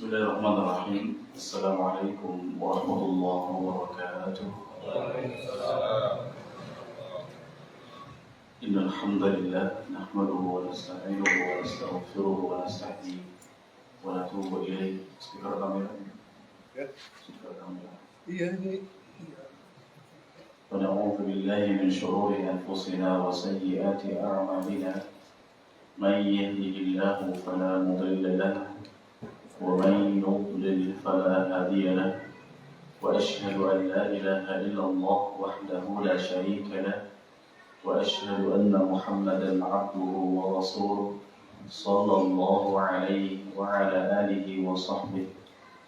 Bismillahirrahmanirrahim. Assalamualaikum warahmatullahi wabarakatuh. Innal hamdalillah nahmaduhu wa nasta'inuhu wa nastaghfiruhu wa nastahdihi wa natubu ilayhi. Speaker kamera. Speaker kamera. ونعوذ بالله من شرور أنفسنا وسيئات أعمالنا من يهده الله فلا مضل له ومن يضلل فلا هادي له وأشهد أن لا إله إلا الله وحده لا شريك له وأشهد أن محمدا عبده ورسوله صلى الله عليه وعلى آله وصحبه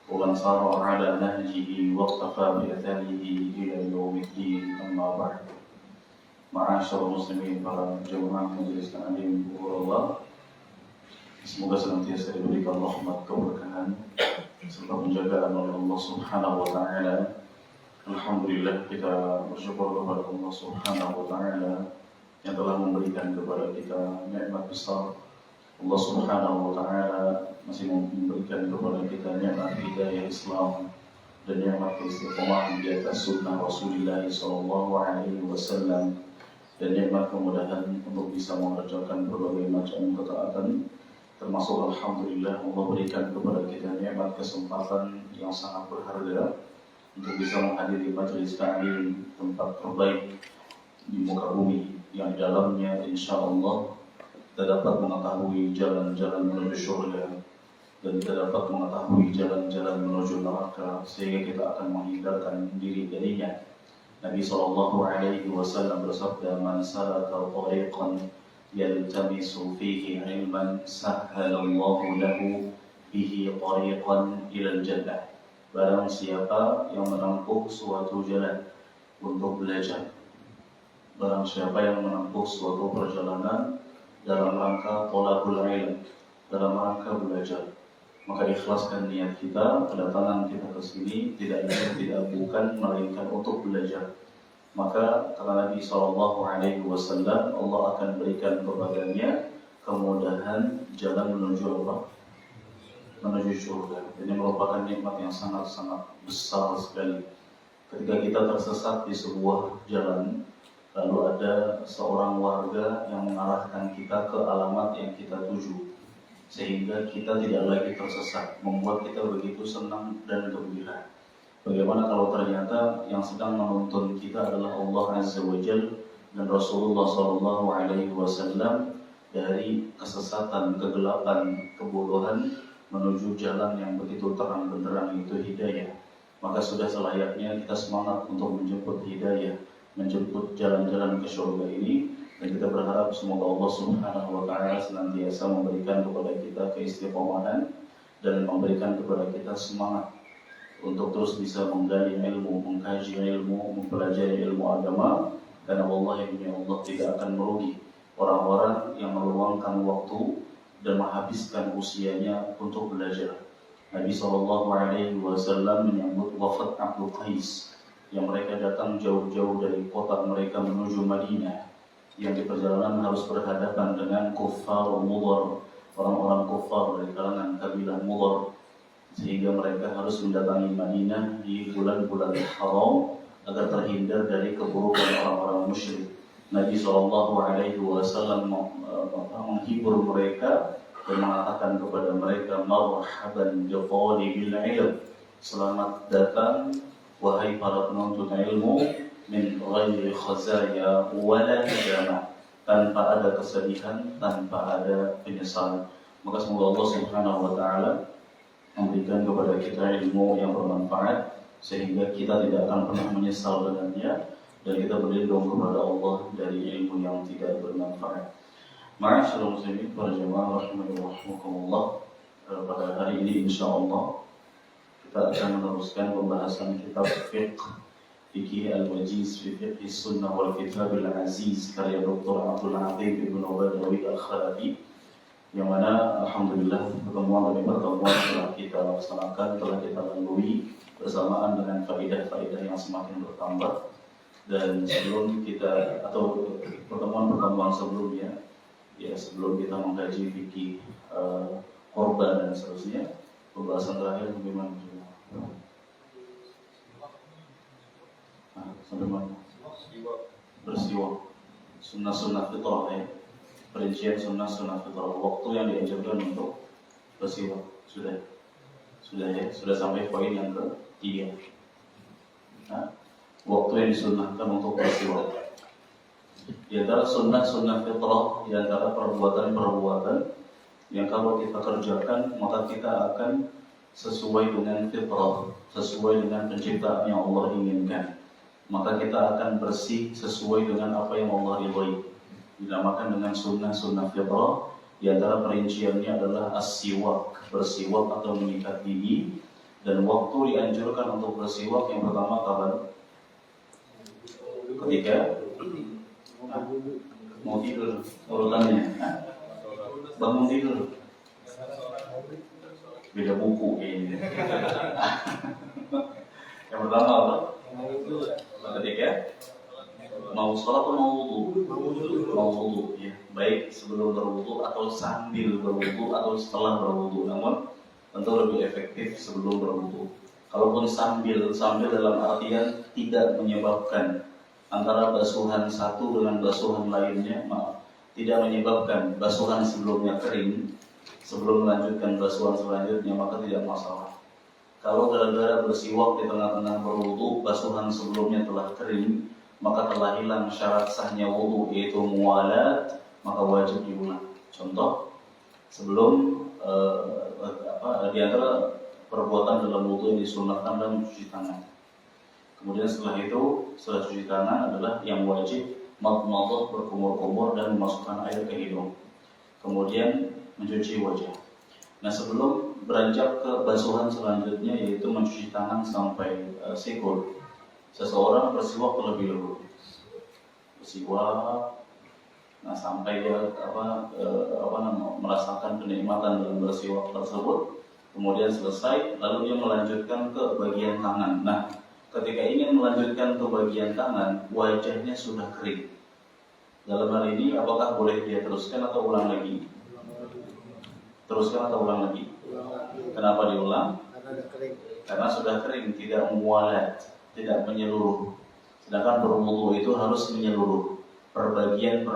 ومن سار على نهجه واقتفى بأثره إلى يوم الدين. أما بعد. Ma'asyar muslimin, para jemaah majelis ta'lim Allah, semoga senantiasa diberikan rahmat keberkahan serta penjagaan oleh Allah Subhanahu wa taala. Alhamdulillah, kita bersyukur kepada Allah Subhanahu wa taala yang telah memberikan kepada kita nikmat besar. Allah Subhanahu wa taala masih memberikan kepada kita nikmat hidayah Islam dan nikmat keistiqomahan di atas sunnah Rasulullah sallallahu alaihi wasallam dan nikmat kemudahan untuk bisa mengerjakan berbagai macam ketaatan, termasuk alhamdulillah Allah berikan kepada kita nikmat kesempatan yang sangat berharga untuk bisa menghadiri majelis ta'lim, tempat terbaik di muka bumi yang di dalamnya insyaallah kita dapat mengetahui jalan-jalan menuju surga dan kita dapat mengetahui jalan-jalan menuju neraka sehingga kita akan menghindarkan diri darinya. Nabi SAW bersabda, "Man salaka tariqan yaltamisu fihi ilman sahhalallahu lahu bihi tariqan ilal jannah." Barang siapa yang menempuh suatu jalan untuk belajar, barang siapa yang menempuh suatu perjalanan dalam rangka thalabul ilm, dalam rangka belajar, maka ikhlaskan niat kita, kedatangan kita ke sini tidak bukan melainkan untuk belajar. Maka kata Nabi SAW, Allah akan berikan kepadanya kemudahan jalan menuju apa? Menuju surga. Ini merupakan nikmat yang sangat-sangat besar sekali. Ketika kita tersesat di sebuah jalan, lalu ada seorang warga yang mengarahkan kita ke alamat yang kita tuju, sehingga kita tidak lagi tersesat, membuat kita begitu senang dan gembira. Bagaimana kalau ternyata yang sedang menuntun kita adalah Allah Azza wa Jalla dan Rasulullah SAW dari kesesatan, kegelapan, kebodohan menuju jalan yang begitu terang benderang, itu hidayah. Maka sudah selayaknya kita semangat untuk menjemput hidayah, menjemput jalan-jalan ke surga ini, dan kita berharap semoga Allah Subhanahu wa taala senantiasa memberikan kepada kita keistiqomahan dan memberikan kepada kita semangat untuk terus bisa menggali ilmu, mengkaji ilmu, mempelajari ilmu agama, karena wallahi Allah tidak akan merugi orang-orang yang meluangkan waktu dan menghabiskan usianya untuk belajar. Nabi SAW menyambut wafat Abdul Qais yang mereka datang jauh-jauh dari kota mereka menuju Madinah, yang di perjalanan harus berhadapan dengan kuffar Mudhar, orang-orang kuffar dari kalangan kabilah Mudhar, sehingga mereka harus mendatangi Madinah di bulan-bulan haram agar terhindar dari keburukan orang-orang musyrik. Nabi SAW menghibur mereka dan mengatakan kepada mereka, "Marhaban bi thalibil ilm." Selamat datang wahai para penuntut ilmu, min ghairi khazaya wala nadama, tanpa ada kesedihan, tanpa ada penyesalan. Maka semoga Allah Subhanahu wa taala memberikan kepada kita ilmu yang bermanfaat sehingga kita tidak akan pernah menyesal dengannya, dan kita berlindung kepada Allah dari ilmu yang tidak bermanfaat. Ma'asyiral muslimin, para jemaah rahimakumullah, pada hari ini insyaallah kita akan meneruskan pembahasan kitab Fiqh Al-Wajiz fi Fiqh Sunnah wal Kitab Al-Aziz karya Dr. Abdul Aziz bin Badawi Al-Khalafi, yang mana alhamdulillah pertemuan telah kita laksanakan, telah kita lalui bersamaan dengan faedah-faedah yang semakin bertambah. Dan sebelum kita atau pertemuan-pertemuan sebelumnya, ya sebelum kita mengkaji fikih korban dan seterusnya, Pembahasan terakhir bagaimana? Sampai mana? Bersiwak. Sunnah-sunnah fitrah ya. Perincian sunnah-sunnah fitrah. Waktu yang diajarkan untuk bersiwak. Sudah ya. Sudah sampai poin yang ketiga. Waktu yang disunnahkan untuk bersiwak. Di antara sunnah-sunnah fitrah, di antara perbuatan-perbuatan yang kalau kita kerjakan maka kita akan sesuai dengan fitrah, sesuai dengan penciptaan yang Allah inginkan. Maka kita akan bersih sesuai dengan apa yang Allah ridhai. Dinamakan dengan sunnah-sunnah fitrah. Di antara perinciannya adalah as-siwak, bersiwak atau menyikat gigi. Dan waktu dianjurkan untuk bersiwak yang pertama kapan? Ketika mau tidur, urutannya bangun tidur. Beda buku ini. Yang pertama apa? Ketika mau sholat atau mau wudu? Mau wudu, ya. Baik sebelum berwudu atau sambil berwudu atau setelah berwudu. Namun tentu lebih efektif sebelum berwudu. Kalaupun sambil dalam artian tidak menyebabkan antara basuhan satu dengan basuhan lainnya, tidak menyebabkan basuhan sebelumnya kering sebelum melanjutkan basuhan selanjutnya, maka tidak masalah. Kalau gara-gara bersiwak di tengah-tengah berwudu, basuhan sebelumnya telah kering, maka telah hilang syarat sahnya wudu, yaitu muwalat, maka wajib diulang. Contoh, sebelum di antara perbuatan dalam wudu yang disunahkan dalam mencuci tangan. Kemudian setelah cuci tangan adalah yang wajib madmadah, berkumur-kumur dan memasukkan air ke hidung. Kemudian mencuci wajah. Nah, sebelum beranjak ke basuhan selanjutnya, yaitu mencuci tangan sampai sikul, seseorang bersiwak terlebih dahulu. Bersiwak, nah sampai dia merasakan kenikmatan dalam bersiwak tersebut. Kemudian selesai, lalu dia melanjutkan ke bagian tangan. Nah, ketika ingin melanjutkan ke bagian tangan, wajahnya sudah kering. Dalam hal ini, apakah boleh dia teruskan atau ulang lagi? Teruskan atau ulang lagi? Kenapa diulang? Karena sudah kering, tidak muwalat, tidak menyeluruh. Sedangkan berwudu itu harus menyeluruh. Perbagian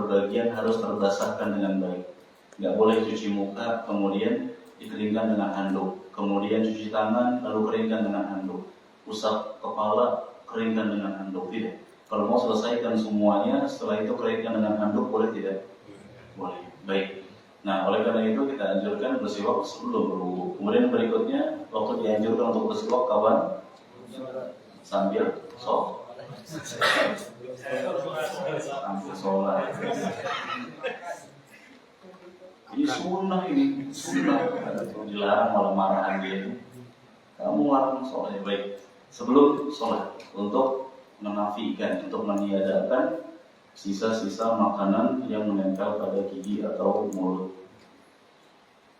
harus terbasahkan dengan baik. Nggak boleh cuci muka, kemudian dikeringkan dengan handuk. Kemudian cuci tangan, lalu keringkan dengan handuk. Usap kepala, keringkan dengan handuk. Tidak. Kalau mau selesaikan semuanya, setelah itu keringkan dengan handuk, boleh tidak? Boleh. Baik. Nah, oleh karena itu kita anjurkan bersiwak sebelum berwudu. Kemudian berikutnya, waktu dianjurkan untuk bersiwak kapan? Sambil sholat. Ini sunnah. Dilarang malah marahan dia. Kamu larang sholat. Baik. Sebelum sholat, untuk menafikan, untuk meniadakan sisa-sisa makanan yang menempel pada gigi atau mulut.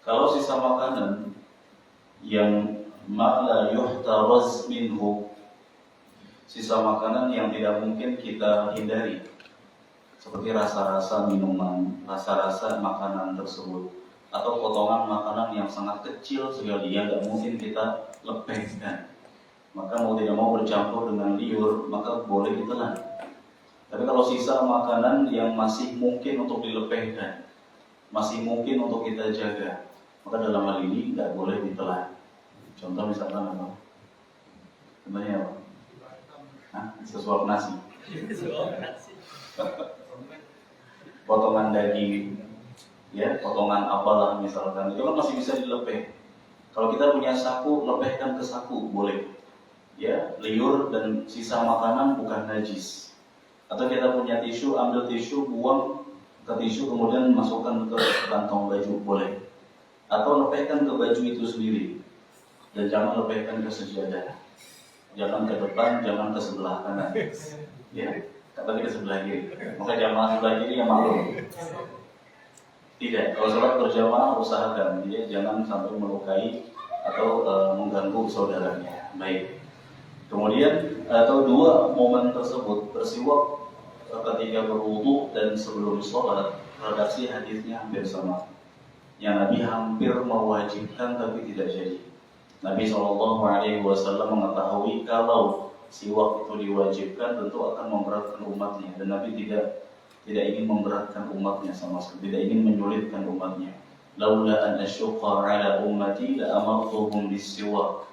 Kalau sisa makanan yang ma la yuhtaraz minhu, sisa makanan yang tidak mungkin kita hindari, seperti rasa-rasa minuman, rasa-rasa makanan tersebut, atau potongan makanan yang sangat kecil sekali yang tidak mungkin kita lepaskan, maka mau tidak mau bercampur dengan liur, maka boleh ditelan. Tapi kalau sisa makanan yang masih mungkin untuk dilepehkan, masih mungkin untuk kita jaga, maka dalam hal ini tidak boleh ditelan. Contoh misalkan apa? Contohnya apa? Sesuap nasi. Potongan daging, ya, potongan apalah misalkan, itu kan masih bisa dilepeh. Kalau kita punya saku, lepehkan ke saku, boleh. Ya, liur dan sisa makanan bukan najis. Atau kita punya tisu, ambil tisu, buang ke tisu, kemudian masukkan ke kantong baju, boleh. Atau lepehkan ke baju itu sendiri. Dan jangan lepehkan ke sejadah. Jangan ke depan, jangan ke sebelah kanan. Ya, tapi ke sebelah kiri. Maka jamaah sebelah kiri yang maklum. Tidak, kalau sholat berjamaah usahakan, ya, jangan sampai melukai atau mengganggu saudaranya. Baik. Kemudian atau dua momen tersebut, bersiwak ketika berwudu dan sebelum sholat, redaksi hadisnya hampir sama. Yang Nabi hampir mewajibkan tapi tidak jadi. Nabi SAW mengetahui kalau siwak itu diwajibkan tentu akan memberatkan umatnya, dan Nabi tidak ingin memberatkan umatnya sama sekali, tidak ingin menyulitkan umatnya. Laula an asyqa ala ummati la amartuhum bis-siwak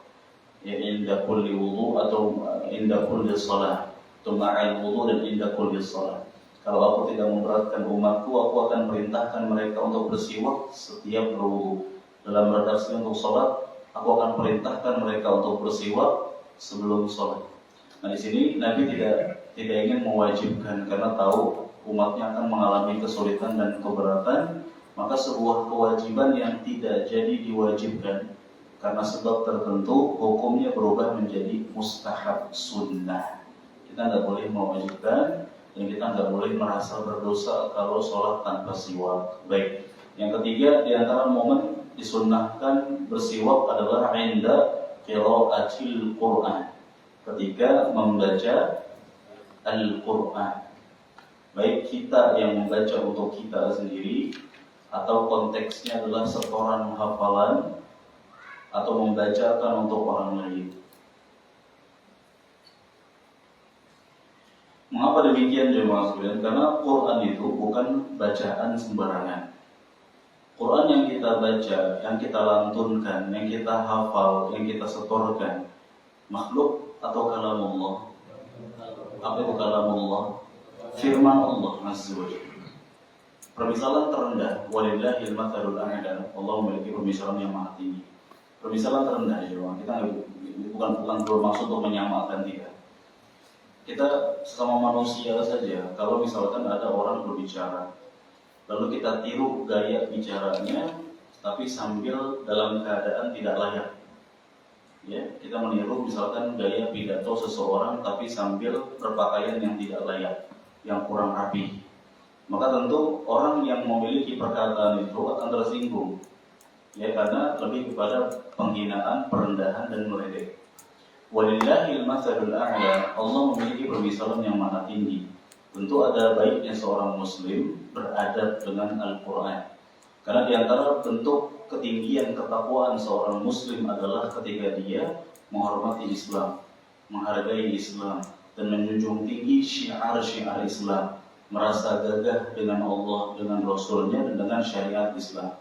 ya inda kulli wudu atau inda kulli shalah, tuma'al wudu dan inda kulli shalah. Kalau aku tidak memberatkan umatku, aku akan perintahkan mereka untuk bersiwak setiap berwudu. Dalam redaksi untuk sholat, aku akan perintahkan mereka untuk bersiwak sebelum sholat. Nah, di sini Nabi tidak ingin mewajibkan karena tahu umatnya akan mengalami kesulitan dan keberatan, maka sebuah kewajiban yang tidak jadi diwajibkan karena sebab tertentu, hukumnya berubah menjadi mustahab sunnah. Kita nggak boleh mewajibkan dan kita nggak boleh merasa berdosa kalau sholat tanpa siwak. Baik. Yang ketiga, di antara momen disunnahkan bersiwak adalah inda qiraatil Qur'an, ketika membaca Al-Quran. Baik kita yang membaca untuk kita sendiri, atau konteksnya adalah setoran hafalan, atau membacakan untuk orang lain. Mengapa demikian jemaah sekalian? Karena Quran itu bukan bacaan sembarangan. Quran yang kita baca, yang kita lantunkan, yang kita hafal, yang kita setorkan, makhluk atau kalamullah? Apa itu kalamullah? Firman Allah Azza wa Jalla. Permisalan terendah, walillahil matsalul a'la. Allah memiliki permisalan yang maha tinggi. Permisalan terendah ya, kita bukan bermaksud untuk menyamakan, tidak. Kita sesama manusia saja, kalau misalkan ada orang berbicara, lalu kita tiru gaya bicaranya, tapi sambil dalam keadaan tidak layak. Ya, kita meniru misalkan gaya pidato seseorang, tapi sambil berpakaian yang tidak layak, yang kurang rapi. Maka tentu orang yang memiliki perkataan itu akan tersinggung. Ya, karena lebih kepada penghinaan, perendahan, dan meledek. Walillahil matsalul a'la. Allah memiliki permisalan yang maha tinggi. Tentu ada baiknya seorang muslim beradab dengan Al-Quran. Karena di antara bentuk ketinggian ketakwaan seorang muslim adalah ketika dia menghormati Islam, menghargai Islam, dan menjunjung tinggi syiar-syiar Islam, merasa gagah dengan Allah, dengan Rasulnya, dan dengan syariat Islam.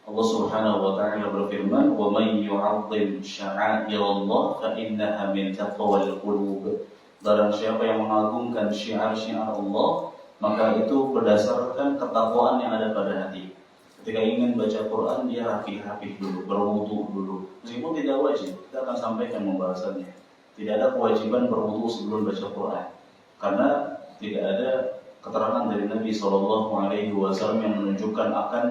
Allah Subhanahu wa ta'ala berfirman, "Wa may yu'azzim sya'airallah fa innaha min taqwal qulub." Barang siapa yang mengagungkan syiar-syiar Allah, maka itu berdasarkan ketakwaan yang ada pada hati. Ketika ingin baca Quran, dia rapi-rapi dulu, berwudu dulu. Meskipun tidak wajib, kita akan sampaikan pembahasannya. Tidak ada kewajiban berwudu sebelum baca Quran, karena tidak ada keterangan dari Nabi SAW yang menunjukkan akan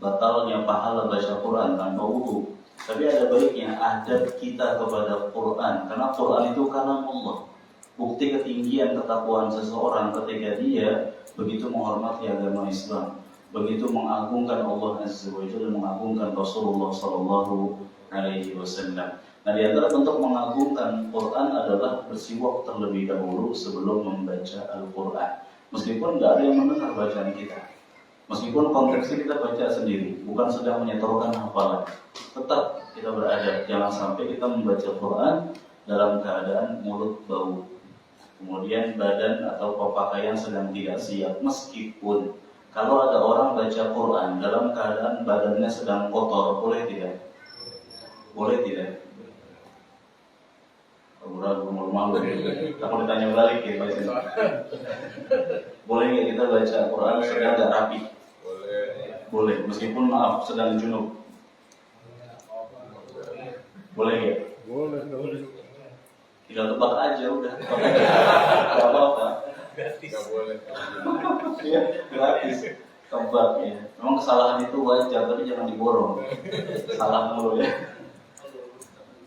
batalnya pahala baca Quran tanpa wudu. Tapi ada baiknya adab kita kepada Quran, karena Quran itu kalam Allah. Bukti ketinggian ketakwaan seseorang ketika dia begitu menghormati agama Islam, begitu mengagungkan Allah Azza wa Jalla, mengagungkan Rasulullah Sallallahu Alaihi Wasallam. Nah, di antara bentuk mengagungkan Quran adalah bersiwak terlebih dahulu sebelum membaca Al-Quran. Meskipun tidak ada yang mendengar bacaan kita, meskipun konteksnya kita baca sendiri, bukan sedang menyetorkan hafalan, tetap kita beradab. Jangan sampai kita membaca Quran dalam keadaan mulut bau, kemudian badan atau pakaian sedang tidak siap. Meskipun kalau ada orang baca Quran dalam keadaan badannya sedang kotor, boleh tidak? Boleh tidak? Ragu malu. Kamu ditanya balik ya, boleh nggak kita baca Quran sedang tidak rapi? Boleh, meskipun maaf sedang junub. Boleh ya? Boleh. Tinggal tebak aja udah. Gak apa-apa. Gak boleh. Iya, gratis. Tebak ya. Memang kesalahan itu wajar, tapi jangan diborong. Salah mulu ya.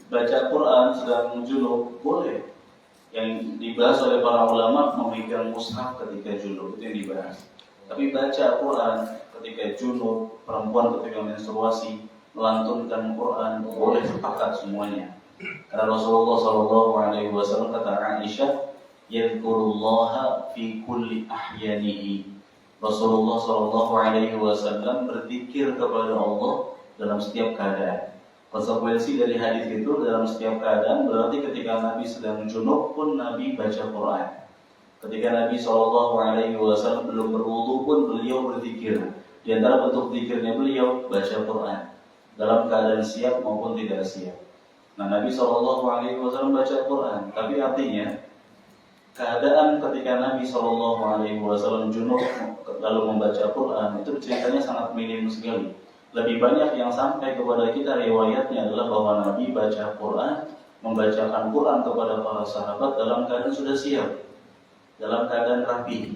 Baca Quran sedang junub boleh. Yang dibahas oleh para ulama memegang mushaf ketika junub, itu yang dibahas. Tapi baca Quran ketika junub, perempuan ketika menstruasi, melantunkan Quran, boleh sepakat semuanya. Karena Rasulullah SAW kata Aisyah, "Yadhkurullaha fi kulli ahyanihi." Rasulullah SAW berzikir kepada Allah dalam setiap keadaan. Konsekuensi dari hadis itu dalam setiap keadaan berarti ketika Nabi sedang junub pun Nabi baca Quran. Ketika Nabi SAW belum berwudu pun beliau berzikir. Di antara bentuk zikirnya beliau baca Quran dalam keadaan siap maupun tidak siap. Nah, Nabi SAW baca Quran, tapi artinya keadaan ketika Nabi SAW junub lalu membaca Quran itu ceritanya sangat minim sekali. Lebih banyak yang sampai kepada kita riwayatnya adalah bahwa Nabi baca Quran, membacakan Quran kepada para sahabat dalam keadaan sudah siap, dalam keadaan rapi.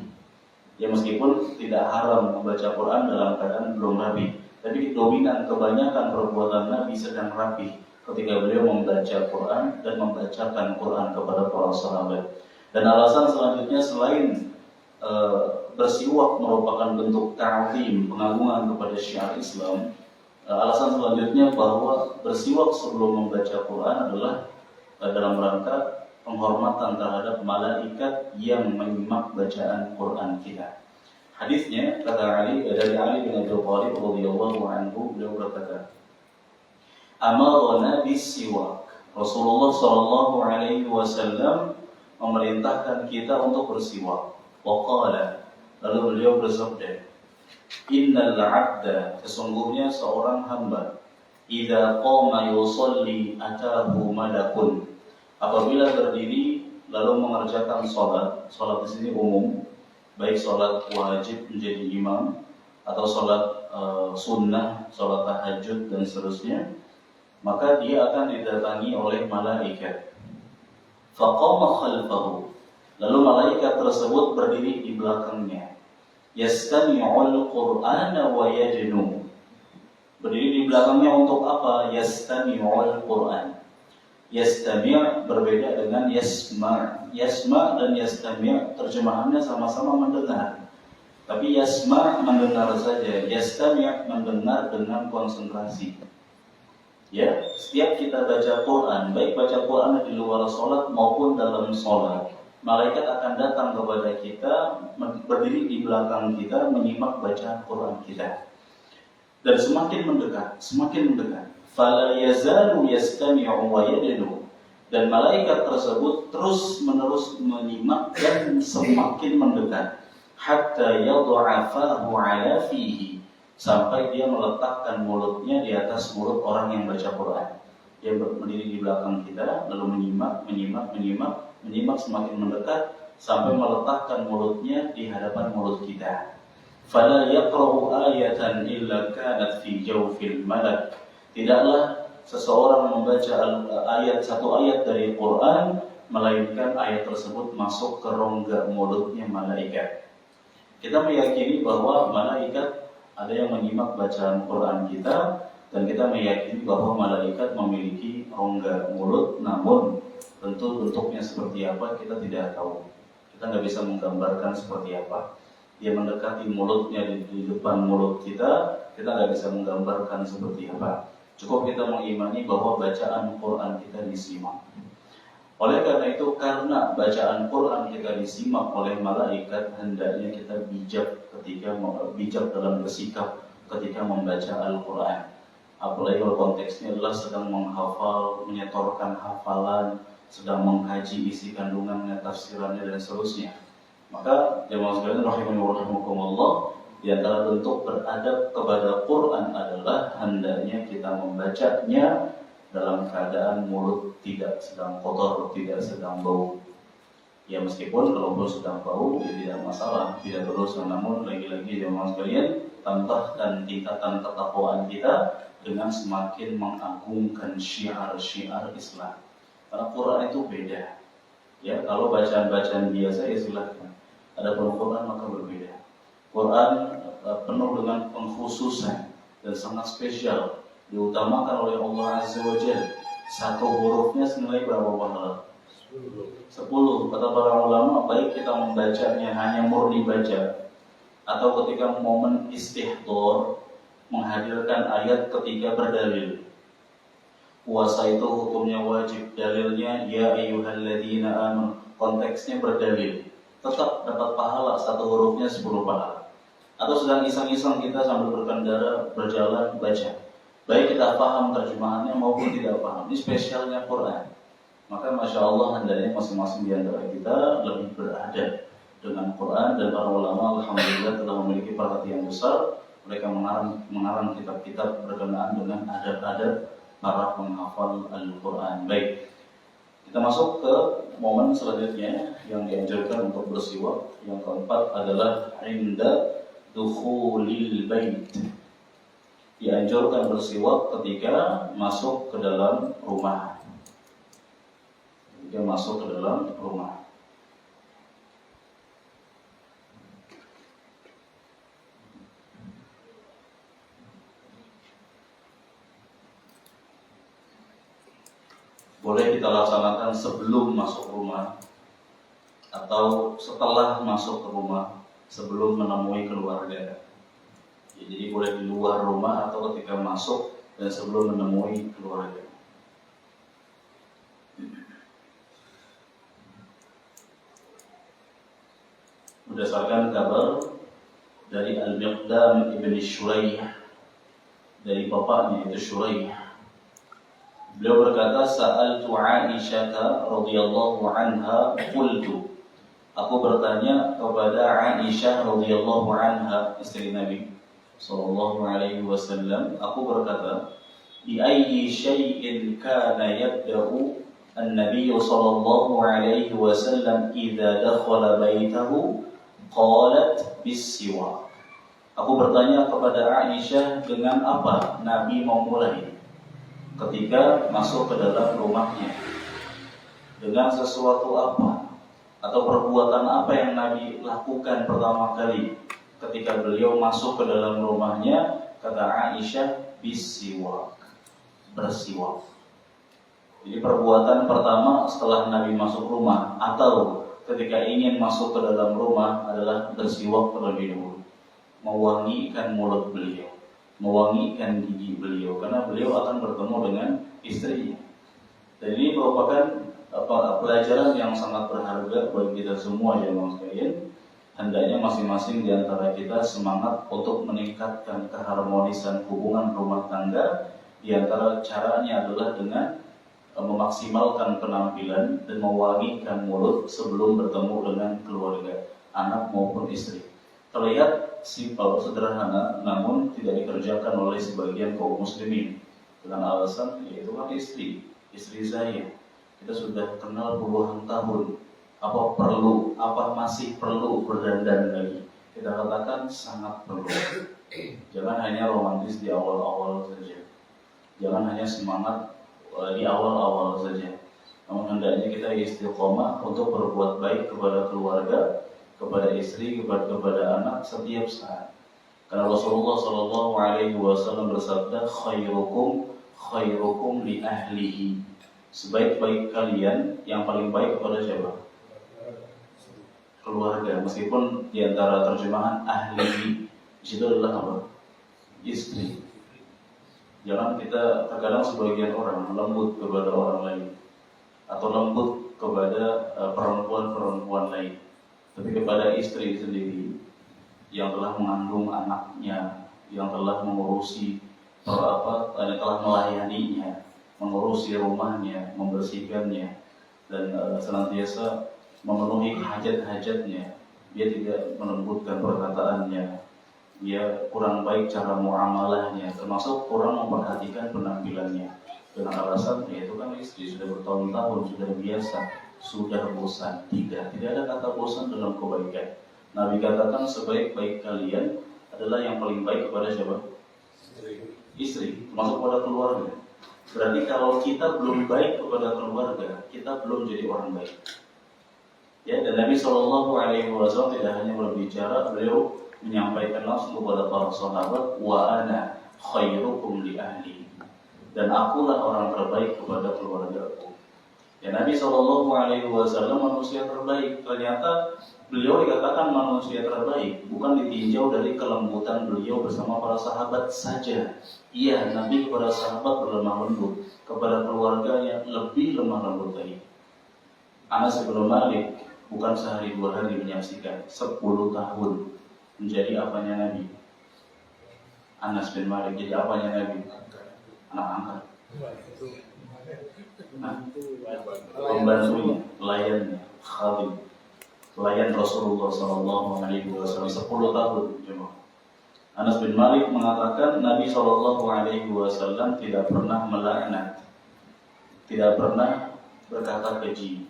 Ya meskipun tidak haram membaca Quran dalam keadaan belum rapi, tapi dominan kebanyakan perbuatan Nabi sedang rapi ketika beliau membaca Quran dan membacakan Quran kepada para sahabat. Dan alasan selanjutnya selain bersiwak merupakan bentuk ta'zim, pengagungan kepada syiar Islam. Alasan selanjutnya bahwa bersiwak sebelum membaca Quran adalah dalam rangka penghormatan terhadap malaikat yang menyimak bacaan Quran kita. Hadisnya kata dari Ali bin Abi Thalib radhiyallahu anhu, beliau berkata, "Amarna bis-siwak." Rasulullah sallallahu alaihi wasallam memerintahkan kita untuk bersiwak. Waqala, lalu beliau bersabda, "Innal 'abda," sesungguhnya seorang hamba, "idza qama yusalli atahu malakun." Apabila berdiri lalu mengerjakan salat di sini umum, baik salat wajib menjadi imam atau salat sunnah, salat tahajud dan seterusnya, maka dia akan didatangi oleh malaikat. Faqama khalfahu, lalu malaikat tersebut berdiri di belakangnya. Yastami'ul Qur'ana wa yajnu. Berdiri di belakangnya untuk apa? Yastami'ul Qur'an. Yastami' berbeda dengan yasma'. Yasma' dan yastami' terjemahannya sama-sama mendengar. Tapi yasma' mendengar saja, yastami' mendengar dengan konsentrasi. Ya, setiap kita baca Quran, baik baca Quran di luar sholat maupun dalam sholat, malaikat akan datang kepada kita, berdiri di belakang kita, menyimak bacaan Quran kita. Dan semakin mendekat. Fala yazalu yastami'u wa yadnu. Dan malaikat tersebut terus-menerus menyimak dan semakin mendekat. Hatta yad'a fahu 'ala fihi. Sampai dia meletakkan mulutnya di atas mulut orang yang baca Quran. Dia berdiri di belakang kita, lalu menyimak semakin mendekat sampai meletakkan mulutnya di hadapan mulut kita. Fala yaqra'u ayatan illa kanat fi jawfil malak. Tidaklah seseorang membaca satu ayat dari Quran melainkan ayat tersebut masuk ke rongga mulutnya malaikat. Kita meyakini bahwa malaikat ada yang menyimak bacaan Quran kita, dan kita meyakini bahwa malaikat memiliki rongga mulut, namun tentu bentuknya seperti apa kita tidak tahu. Kita nggak bisa menggambarkan seperti apa. Dia mendekati mulutnya di depan mulut kita nggak bisa menggambarkan seperti apa. Cukup kita mengimani bahwa bacaan Quran kita disimak. Oleh karena itu, karena bacaan Quran kita disimak oleh malaikat, hendaknya kita bijak dalam bersikap ketika membaca Al-Quran. Apalagi kalau konteksnya adalah sedang menghafal, menyetorkan hafalan, sedang mengkaji isi kandungannya, tafsirannya dan seterusnya. Maka jemaah sekalian rahimani wa rahimakumullah, di antara bentuk beradab kepada Quran adalah hendaknya kita membacanya dalam keadaan mulut tidak sedang kotor, tidak sedang bau. Ya meskipun kalau mulut sedang bau, ya tidak masalah, tidak berdosa. Namun lagi-lagi jemaah sekalian, tambahkan tingkatan ketakwaan kita dengan semakin mengagungkan syiar-syiar Islam. Karena Quran itu beda. Ya, kalau bacaan-bacaan biasa ya silakan. Adapun Quran maka berbeda. Quran penuh dengan pengkhususan dan sangat spesial, diutamakan oleh Allah Azza wa Jalla. Satu hurufnya senilai berapa pahala? 10. Kata para ulama, baik kita membacanya hanya murni baca, atau ketika momen istihdor, menghadirkan ayat ketika berdalil. Puasa itu hukumnya wajib, dalilnya ya ayyuhalladzina amanu, konteksnya berdalil, tetap dapat pahala, satu hurufnya 10 pahala. Atau sedang iseng-iseng kita sambil berkendara, berjalan, baca. baik kita paham terjemahannya maupun tidak paham. Ini spesialnya Quran. Maka Masya Allah hendaknya masing-masing di antara kita lebih beradab dengan Quran, dan para ulama alhamdulillah telah memiliki perhatian besar. Mereka mengarang kitab-kitab berkenaan dengan adab-adab para penghafal Al-Quran. Baik, kita masuk ke momen selanjutnya yang dianjurkan untuk bersiwak. Yang keempat adalah inda dukhulil bait. Dianjurkan bersiwak ketika masuk ke dalam rumah. Ketika masuk ke dalam rumah. Boleh kita laksanakan sebelum masuk rumah atau setelah masuk ke rumah, sebelum menemui keluarga. Ya, jadi boleh di luar rumah atau ketika masuk dan sebelum menemui keluarga. Berdasarkan kabar dari Al-Miqdam ibn Shuraih, dari bapaknya itu Shuraih, beliau berkata, sa'altu Aisyah radhiyallahu anha qultu. Aku bertanya kepada Aisyah radhiyallahu anha, istri Nabi sallallahu alaihi wasallam, aku berkata, bi ayyi syai'in kana yabda'u an-nabiy sallallahu alaihi wasallam idza dakhala baitahu? Qalat bis-siwak. Aku bertanya kepada Aisyah, dengan apa Nabi memulai ketika masuk ke dalam rumahnya? Dengan sesuatu apa atau perbuatan apa yang Nabi lakukan pertama kali ketika beliau masuk ke dalam rumahnya? Kata Aisyah, bis-siwak, bersiwak. Jadi perbuatan pertama setelah Nabi masuk rumah atau ketika ingin masuk ke dalam rumah adalah bersiwak terlebih dahulu, mewangikan mulut beliau, mewangikan gigi beliau, karena beliau akan bertemu dengan istrinya. Dan ini merupakan pelajaran yang sangat berharga bagi kita semua ya Mas sekalian. Hendaknya masing-masing di antara kita semangat untuk meningkatkan keharmonisan hubungan rumah tangga. Di antara caranya adalah dengan memaksimalkan penampilan dan mewangikan mulut sebelum bertemu dengan keluarga, anak maupun istri. Terlihat simpel, sederhana, namun tidak dikerjakan oleh sebagian kaum muslimin dengan alasan yaitu kan istri saya, kita sudah kenal puluhan tahun, apa masih perlu berdandan lagi? Kita katakan sangat perlu. Jangan hanya romantis di awal-awal saja, jangan hanya semangat di awal-awal saja, namun hendaknya kita istiqomah untuk berbuat baik kepada keluarga, kepada istri, kepada anak setiap saat. Karena Rasulullah Shallallahu Alaihi Wasallam bersabda, khairukum li ahlihi. Sebaik-baik kalian yang paling baik kepada siapa? Keluarga. Meskipun di antara terjemahan ahlihi di situ adalah apa? Istri. Jangan kita, terkadang sebagian orang lembut kepada orang lain atau lembut kepada perempuan-perempuan lain, tapi kepada istri sendiri yang telah mengandung anaknya, yang telah mengurusi telah melayaninya, mengurusi rumahnya, membersihkannya, dan senantiasa memenuhi hajat-hajatnya. Dia tidak melembutkan perkataannya, dia kurang baik cara muamalahnya, termasuk kurang memperhatikan penampilannya, dengan alasan yaitu kan istri sudah bertahun-tahun, sudah biasa, sudah bosan. Tidak ada kata bosan dalam kebaikan. Nabi katakan sebaik-baik kalian adalah yang paling baik kepada siapa? Istri, termasuk kepada keluarga. Berarti kalau kita belum baik kepada keluarga, kita belum jadi orang baik. Ya, dan Nabi Shallallahu Alaihi Wasallam tidak hanya berbicara, beliau menyampaikan langsung kepada para sahabat, wa ana khairukum li ahli, dan akulah orang terbaik kepada keluargaku. Ya, Nabi Shallallahu Alaihi Wasallam manusia terbaik. Ternyata beliau dikatakan manusia terbaik bukan ditinjau dari kelembutan beliau bersama para sahabat saja. Iya, Nabi kepada sahabat berlemah lembut, kepada keluarganya lebih lemah lembut lagi. Anas bin Malik bukan sehari dua hari menyaksikan, 10 tahun menjadi apanya Nabi. Anas bin Malik jadi apanya Nabi? anak angkat. Nah, pembantunya, pelayannya, khadim, pelayan Rasulullah SAW 10 tahun. Coba. Anas bin Malik mengatakan Nabi SAW tidak pernah melaknat, tidak pernah berkata keji,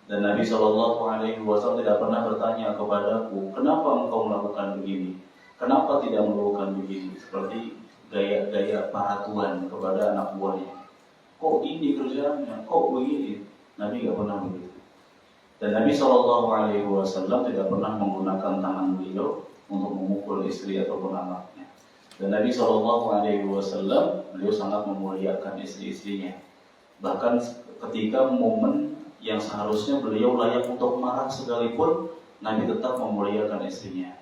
dan Nabi SAW tidak pernah bertanya kepadaku, kenapa engkau melakukan begini, kenapa tidak melakukan begini, seperti gaya-gaya para tuan kepada anak buahnya. Kok ini kerjaannya, kok begini? Nabi tidak pernah begitu. Dan Nabi SAW tidak pernah menggunakan tangan beliau untuk memukul istri ataupun anaknya. Dan Nabi SAW beliau sangat memuliakan istri-istrinya. Bahkan ketika momen yang seharusnya beliau layak untuk marah sekalipun, Nabi tetap memuliakan istrinya.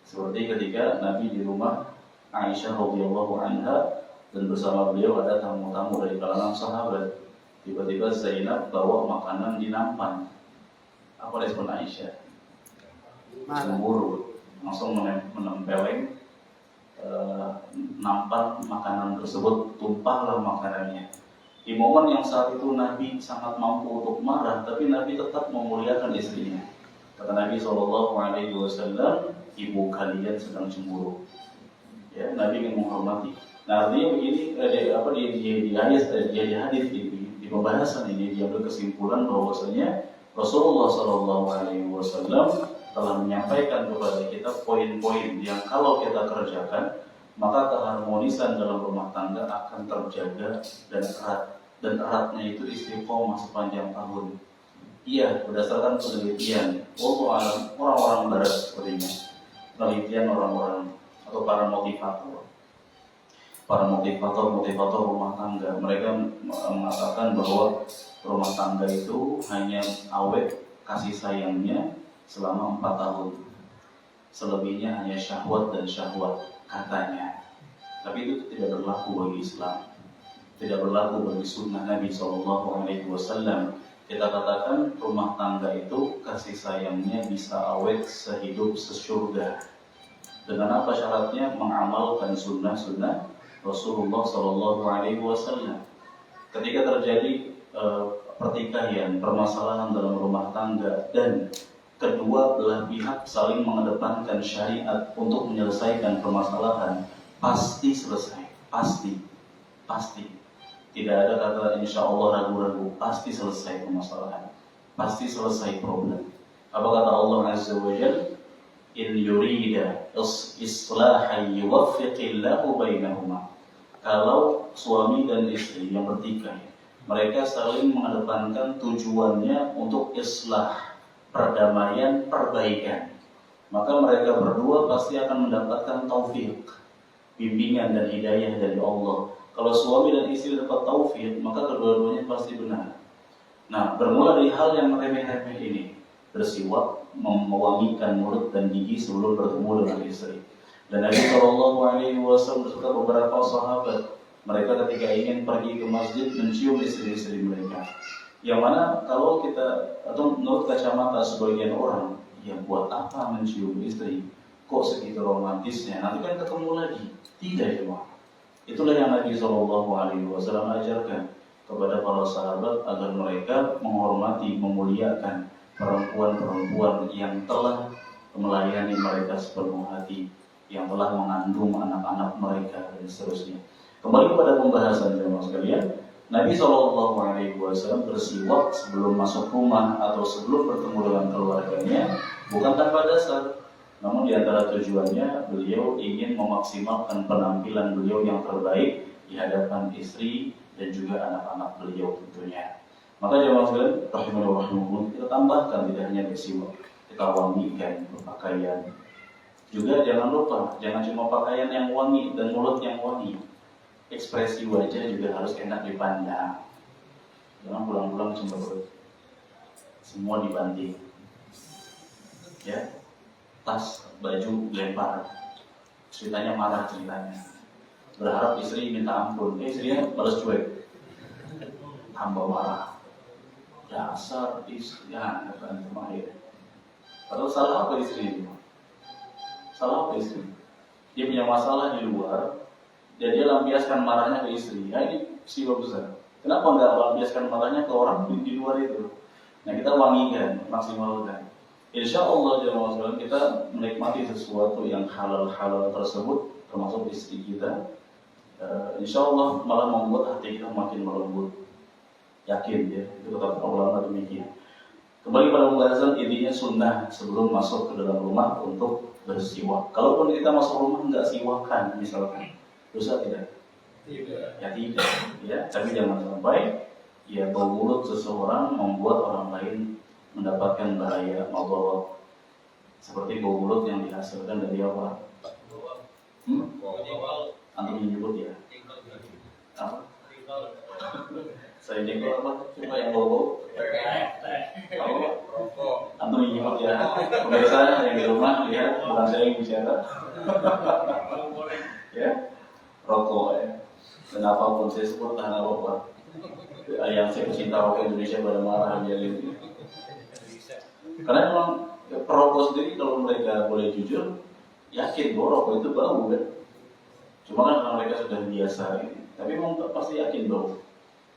Seperti ketika Nabi di rumah Aisyah radhiyallahu anha dan bersama beliau ada tamu-tamu dari kalangan sahabat. Tiba-tiba Zainab bawa makanan di nampan. Apa respon Aisyah? Cemburu, langsung menempeleng nampan makanan tersebut, tumpahlah makanannya. Di momen yang saat itu Nabi sangat mampu untuk marah, tapi Nabi tetap memuliakan istrinya. Kata Nabi SAW, ibu kalian sedang cemburu. Ya, Nabi ingin menghormati. Nah, artinya begini, di hadis di pembahasan ini dia berkesimpulan bahwasanya Rasulullah SAW telah menyampaikan kepada kita poin-poin yang kalau kita kerjakan, maka keharmonisan dalam rumah tangga akan terjaga dan erat. Dan eratnya itu istiqomah sepanjang tahun. Iya, berdasarkan penelitian orang-orang barat sepertinya, penelitian orang-orang atau para motivator rumah tangga, mereka mengatakan bahwa rumah tangga itu hanya awet kasih sayangnya selama 4 tahun. Selebihnya hanya syahwat dan syahwat katanya. Tapi itu tidak berlaku bagi Islam, tidak berlaku bagi sunnah Nabi SAW. Kita katakan rumah tangga itu kasih sayangnya bisa awet sehidup sesurga. Dengan apa syaratnya? Mengamalkan sunnah-sunnah Rasulullah SAW. Ketika terjadi pertikaian, permasalahan dalam rumah tangga, dan kedua belah pihak saling mengedepankan syariat untuk menyelesaikan permasalahan, pasti selesai, pasti. Tidak ada kata insya Allah ragu-ragu, pasti selesai permasalahan, pasti selesai problem. Apa kata Allah Azza wa Jalla? In yurida islahan yuwaffiqillahu bainahuma. Kalau suami dan istri yang bertikai, mereka saling mengedepankan tujuannya untuk islah, perdamaian, perbaikan, maka mereka berdua pasti akan mendapatkan taufik, bimbingan dan hidayah dari Allah. Kalau suami dan istri dapat taufik, maka kedua-duanya pasti benar. Nah, bermula dari hal yang remeh-remeh ini, bersiwak, mewangikan mulut dan gigi sebelum bertemu dengan istri. Dan Nabi SAW beserta beberapa sahabat, mereka ketika ingin pergi ke masjid mencium istri-istri mereka. Yang mana kalau kita, atau menurut kacamata sebagian orang, ya buat apa mencium istri? Kok segitu romantisnya? Nanti kan ketemu lagi. Tidak, ya. Itulah yang Nabi SAW ajarkan kepada para sahabat agar mereka menghormati, memuliakan perempuan-perempuan yang telah melayani mereka sepenuh hati, yang telah mengandung anak-anak mereka dan seterusnya. Kembali kepada pembahasan jemaah sekalian, Nabi SAW bersiwak sebelum masuk rumah atau sebelum bertemu dengan keluarganya bukan tanpa dasar. Namun di antara tujuannya beliau ingin memaksimalkan penampilan beliau yang terbaik di hadapan istri dan juga anak-anak beliau tentunya. Maka jemaah sekalian, rahimahullah, kita tambahkan tidak hanya bersiwak, kita wangikan berpakaian. Juga jangan lupa, jangan cuma pakaian yang wangi dan mulut yang wangi. Ekspresi wajah juga harus enak dipandang. Jangan pulang-pulang cemberut, semua dibanting. Ya. Tas, baju, lempar. Ceritanya marah ceritanya. Berharap istri minta ampun. Istrinya balas cuek. Tambah marah. Dasar istri. Ya, bukan kemarin. Padahal salah apa istri itu? Salah apa istri? Dia punya masalah di luar. dan dia lampiaskan marahnya ke istri. Nah ini siwa besar. Kenapa nggak lampiaskan marahnya ke orang di luar itu? Nah kita wangikan, maksimalkan. Insya Allah jemaah kita menikmati sesuatu yang halal-halal tersebut, termasuk istri kita. Insya Allah malah membuat hati kita makin melembut. Yakin ya, itu kata ulama demikian. Kembali pada pembahasan, intinya sunnah sebelum masuk ke dalam rumah untuk bersiwak. Kalaupun kita masuk rumah nggak siwakan misalkan, dosa tidak? Tidak. Ya tidak. Ya, tapi jangan sampai ya bau mulut seseorang membuat orang lain mendapatkan bahaya maut. Seperti bau mulut yang dihasilkan dari apa? Antum menyebut ya? Apa? Saya jengkol apa? Cuma yang bau-bau? Antum menyebut ya? Pemirsa yang di rumah lihat, bukan saya yang bicara. Ya, rokok ya. Dan apapun saya sebut tahan apa? Yang saya pecinta rokok Indonesia pada marah jadi. Karena memang perokok sendiri kalau mereka boleh jujur, yakin bahwa rokok itu bau kan. Cuma kan karena mereka sudah biasa gitu. Tapi memang pasti yakin bau.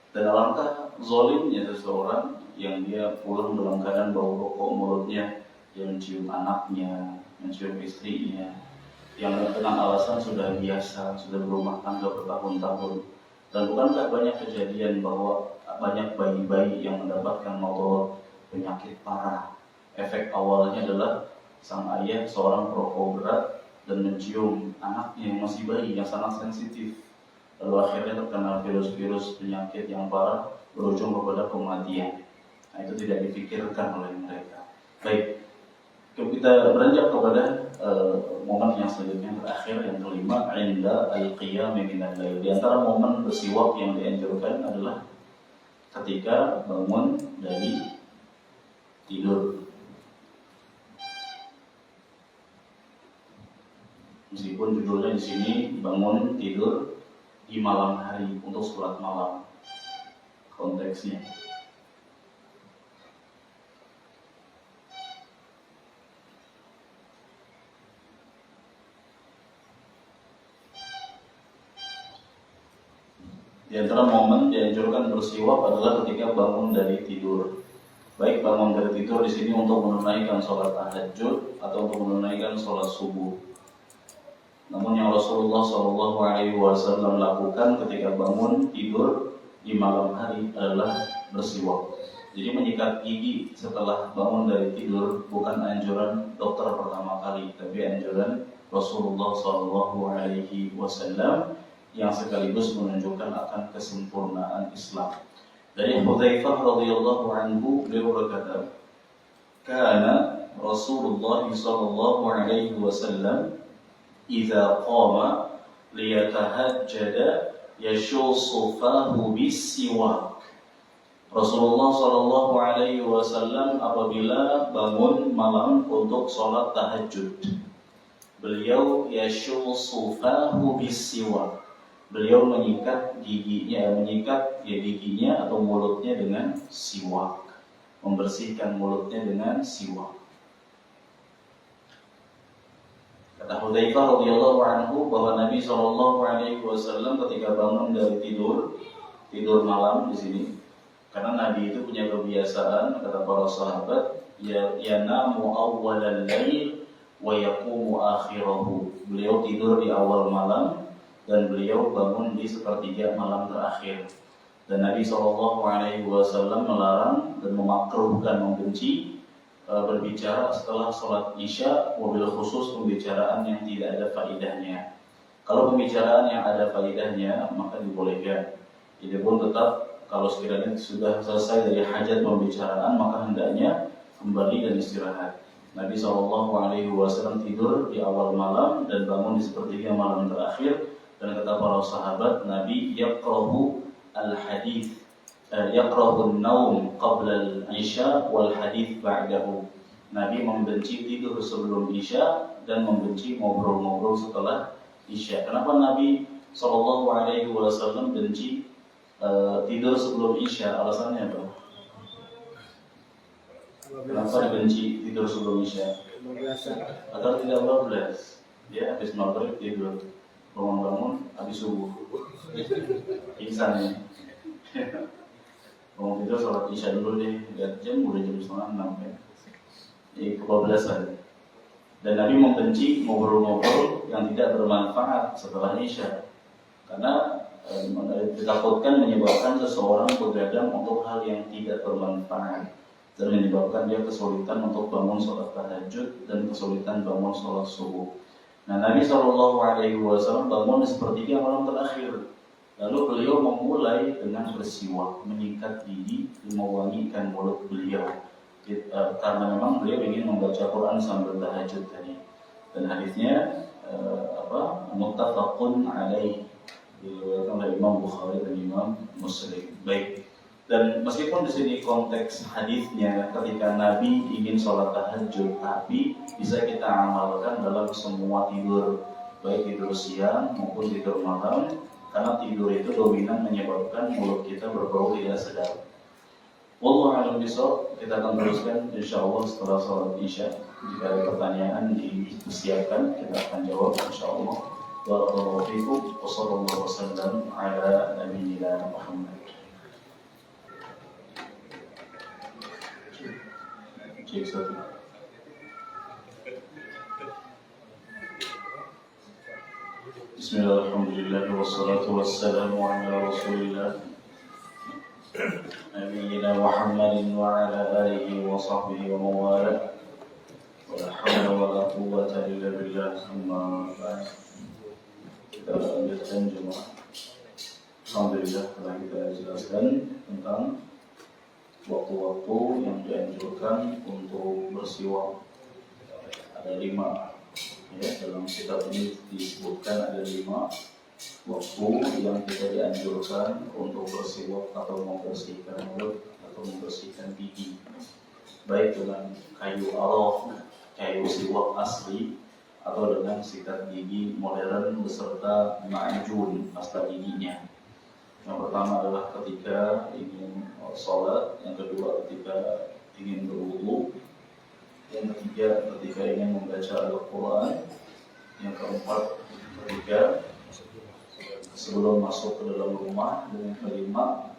Dan alangkah zolimnya seseorang yang dia pulang dalam keadaan bau rokok mulutnya, yang mencium anaknya, mencium istrinya, yang dengan alasan sudah biasa, sudah berumah tangga bertahun-tahun. Dan bukankah banyak kejadian bahwa banyak bayi-bayi yang mendapatkan maut, penyakit parah. Efek awalnya adalah sang ayah seorang perokok berat dan mencium anaknya yang masih bayi yang sangat sensitif. Lalu akhirnya terkena virus-virus penyakit yang parah berujung kepada kematian. Nah, itu tidak dipikirkan oleh mereka. Baik, kita beranjak kepada momen yang selanjutnya terakhir yang kelima, inda al-qiyam minal lail. Di antara momen bersiwak yang dianjurkan adalah ketika bangun dari tidur. Meskipun judulnya di sini bangun tidur di malam hari untuk sholat malam, konteksnya. Di antara momen dianjurkan bersiwak adalah ketika bangun dari tidur. Baik bangun dari tidur di sini untuk menunaikan sholat tahajud atau untuk menunaikan sholat subuh. Namun yang Rasulullah SAW lakukan ketika bangun tidur di malam hari adalah bersiwak. Jadi menyikat gigi setelah bangun dari tidur bukan anjuran dokter pertama kali, tapi anjuran Rasulullah SAW yang sekaligus menunjukkan akan kesempurnaan Islam. Dari Hudzaifah radhiyallahu anhu beliau berkata, "Kana Rasulullah SAW idza qama liyatahajjada yashussu fahu bis-siwak." Rasulullah sallallahu alaihi wasallam apabila bangun malam untuk sholat tahajud, beliau yashussu fahu bis-siwak. Beliau menyikat giginya atau mulutnya dengan siwak, membersihkan mulutnya dengan siwak. Kata Hudzaifah radhiyallahu anhu bahwa Nabi SAW ketika bangun dari tidur malam di sini, karena Nabi itu punya kebiasaan, kata para sahabat, yanamu awwalal lail wa yaqumu akhirahu. Beliau tidur di awal malam dan beliau bangun di sepertiga malam terakhir. Dan Nabi SAW melarang dan memakruhkan, membenci berbicara setelah sholat isya, wabil khusus pembicaraan yang tidak ada faedahnya. Kalau pembicaraan yang ada faedahnya maka dibolehkan. Jadi pun tetap kalau sekiranya sudah selesai dari hajat pembicaraan maka hendaknya kembali dan istirahat. Nabi SAW tidur di awal malam dan bangun di sepertiga malam terakhir. Dan kata para sahabat, Nabi yaqrahu al-hadith, yaqrahu an-naum qabla al-isya wal hadith ba'dahu. Nabi membenci tidur sebelum isya dan membenci ngobrol-ngobrol setelah isya. Kenapa Nabi SAW benci tidur sebelum isya? Alasannya apa? Kenapa dibenci tidur sebelum isya? Agar tidak bablas. Ya, habis maghrib tidur. bangun-bangun habis subuh, pingsan ya. Bangun tidur sholat isya dulu deh, lihat jam udah jam 5:30 ya. Jadi kebablasan. Dan Nabi membenci ngobrol-ngobrol yang tidak bermanfaat setelah isya, karena ditakutkan menyebabkan seseorang begadang untuk hal yang tidak bermanfaat dan menyebabkan dia kesulitan untuk bangun sholat tahajud dan kesulitan bangun sholat subuh. Nah, Nabi SAW bangun di sepertiga malam terakhir. Lalu beliau memulai dengan bersiwak, menyikat gigi, mewangikan mulut beliau. Karena memang beliau ingin membaca Quran sambil tahajud tadi. Dan hadisnya muttafaqun alaih, diriwayatkan oleh Imam Bukhari dan Imam Muslim. Baik. Dan meskipun di sini konteks hadisnya ketika Nabi ingin sholat tahajud, tapi bisa kita amalkan dalam semua tidur, baik tidur siang maupun tidur malam, karena tidur itu dominan menyebabkan mulut kita berbau tidak sedap. Wallahu a'lam bishawab. Kita akan teruskan insyaallah setelah sholat isya. Jika ada pertanyaan disiapkan, kita akan jawab insyaallah. Barakallahu fiikum wa sallallahu wasallam ala nabiyyina Muhammad. Cek satu. Bismillah, alhamdulillah, wassalatu wassalamu ala rasulillah Nabiyyina Muhammadin wa ala alihi wa sahbihi wa mawala. Wa la hawla wa la quwwata illa billah. Amma ba'd. Kita lanjutkan jemaah. Alhamdulillah telah kita jelaskan tentang waktu-waktu yang dianjurkan untuk bersiwak. Ada 5 ya, dalam kitab ini disebutkan ada 5 waktu yang kita dianjurkan untuk bersiwak atau membersihkan mulut atau membersihkan gigi, baik dengan kayu arok, kayu siwak asli, atau dengan sikat gigi modern beserta ma'jun pasta giginya. Yang pertama adalah ketika ingin sholat, yang kedua ketika ingin berwudu, yang ketiga ketika ingin membaca Al-Quran, yang keempat ketika sebelum masuk ke dalam rumah, dan yang kelima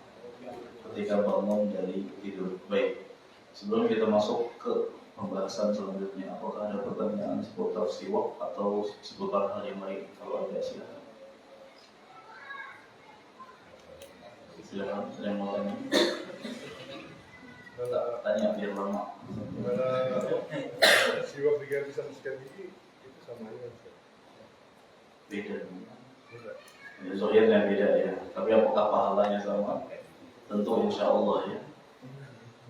ketika bangun dari tidur. Baik, sebelum kita masuk ke pembahasan selanjutnya, apakah ada pertanyaan seputar siwak atau seputar hal yang lain? Kalau ada, silakan. Silakan, ada yang mau tanya? Tanya biar lama. Siwak diganti sama sikat gigi itu sama aja. Beda. Ya, zohirnya beda ya. Tapi apakah pahalanya sama? Tentu insya Allah ya.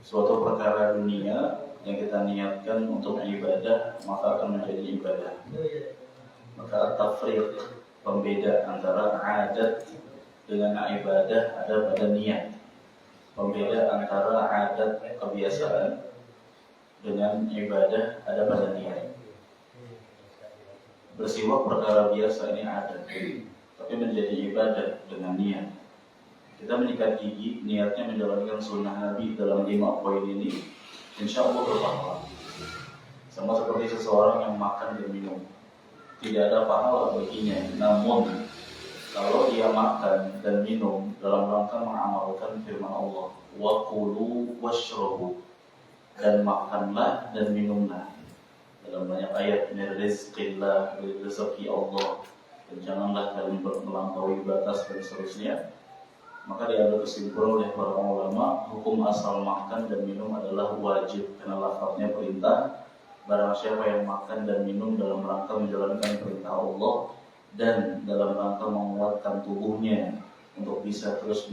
Suatu perkara dunia yang kita niatkan untuk ibadah, maka akan menjadi ibadah. Maka tafriq, pembeda antara adat dengan ibadah ada pada niat. Pembeda antara adat kebiasaan dengan ibadah ada pada niat. Bersiwak perkara biasa ini adat, tapi menjadi ibadah dengan niat. Kita menyikat gigi, niatnya menjalankan sunnah Nabi dalam 5 poin ini, insya Allah berpahala. Sama seperti seseorang yang makan dan minum, tidak ada pahala baginya. Namun kalau dia makan dan minum dalam rangka mengamalkan firman Allah, wa kulu washrabu, dan makanlah dan minumlah, dalam banyak ayat, min rizqillah, dari rezeki Allah, dan janganlah kalian melampaui batas dan seterusnya. Maka diambil kesimpulan oleh para ulama, hukum asal makan dan minum adalah wajib, karena lafaznya perintah. Barang siapa yang makan dan minum dalam rangka menjalankan perintah Allah dan dalam rangka menguatkan tubuhnya untuk bisa terus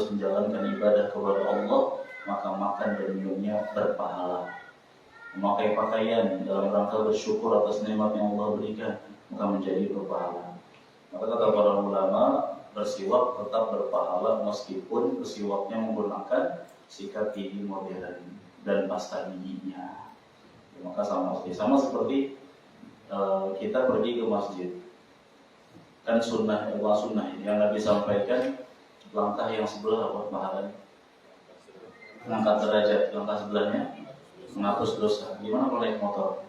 menjalankan ibadah kepada Allah, maka makan dan minumnya berpahala. Memakai pakaian dalam rangka bersyukur atas nikmat yang Allah berikan, maka menjadi berpahala. Maka kata para ulama, bersiwak tetap berpahala meskipun bersiwaknya menggunakan sikat gigi modern dan pasta giginya. Maka sama seperti kita pergi ke masjid, kan sunnah ini yang Nabi sampaikan, langkah yang sebelah apa pahalanya? Mengangkat derajat. Langkah sebelahnya menghapus dosa. Gimana kalau naik motor?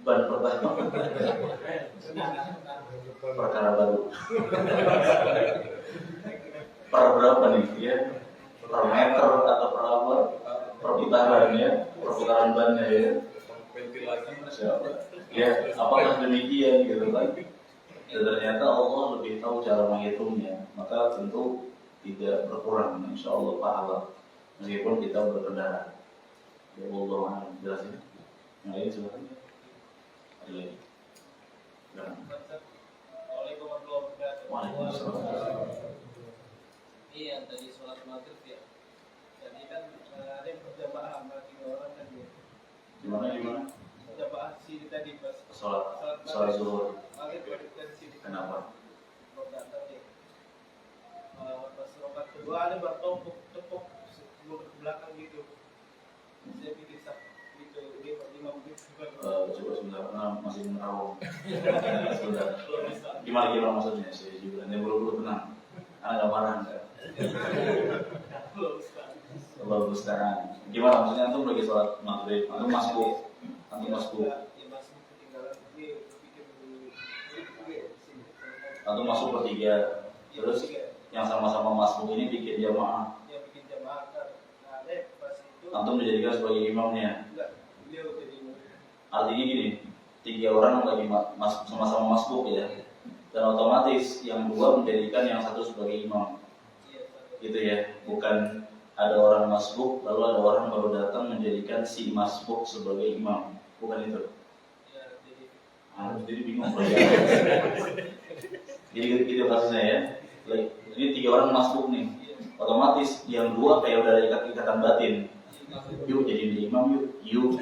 ban pertama perkara baru. Per berapa nih ya? Per meter atau per apa? Perputaran ya, perputaran bannya ya. Ya, apakah demikian gitu kan? Dan ternyata Allah lebih tahu cara menghitungnya, maka tentu tidak berkurang insya Allah pahala meskipun kita berkendara. Ya Allah jelas ya. Yang lain silakan. Ada lagi? Assalamualaikum warahmatullahi wabarakatuh. Waalaikumsalam. Ini yang tadi sholat maghrib ya. Jadi kan ada yang berjamaah sama 3 orang kan ya. Gimana? Berjamaah sini tadi pas Sholat zuhur. maghrib dari sini. Kenapa? Rokat tadi. Pas rokat kedua ada bertepuk sebelum ke belakang gitu. Saya pikir sak gitu dia imam gitu. Coba sebentar, karena masih menerawang. Sebentar. Gimana maksudnya? Saya juga ini buru-buru tenang. Anak nggak marah nggak? Bagus sekarang. Gimana maksudnya? Antum lagi sholat maghrib, antum masbuk. Ya masuk ketinggalan ini pikir sini. Antum masuk bertiga. Terus yang sama-sama masbuk ini bikin jamaah. Dia bikin jamaah kan. Nah, pas itu Antum dijadikan sebagai imamnya. enggak, beliau jadi Artinya gini, 3 orang lagi sama-sama masbuk ya. Dan otomatis yang 2 menjadikan yang 1 sebagai imam. Gitu ya, bukan ada orang masbuk lalu ada orang baru datang menjadikan si masbuk sebagai imam, bukan itu. Jadi bingung kalau ya. Jadi gitu kasusnya ya. Ini 3 orang masbuk nih, otomatis yang 2 kayak udah ada ikatan batin. Yuk jadi imam yuk.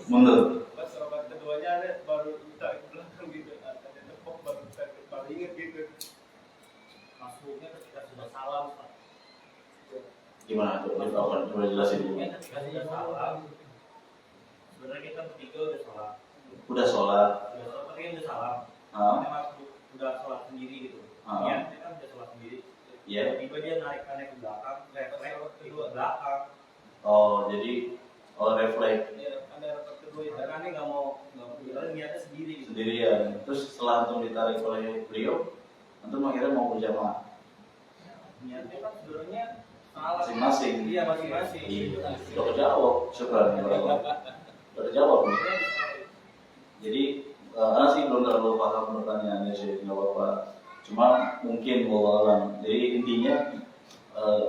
Mundur. pas rokat keduanya ada baru kita ke belakang gitu, ada tepuk baru inget gitu. Masuknya ketika sudah salam Pak. Gimana tuh? Coba jelasin dulu. Ketika sudah salam, sebenarnya kita bertiga Udah udah sholat. sholat. Tapi udah salam. Ah. Masuk udah sholat sendiri gitu. Ah. Ya, kita udah sholat sendiri. Ya. Tiba dia naik ke belakang, refleks kedua belakang. Oh, jadi refleks Ya, ada rokat kedua itu. Karena ini nggak mau niatnya sendiri gitu. sendirian. Terus setelah antum ditarik oleh beliau, antum akhirnya mau berjamaah. Niatnya kan sebenarnya salah Masing-masing. Iya masing-masing. Iya. Udah kejawab, syukur ya Allah. Udah kejawab nih. Jadi, anak sih belum terlalu paham pertanyaannya sih, nggak apa-apa. Cuma mungkin wawalan. Jadi intinya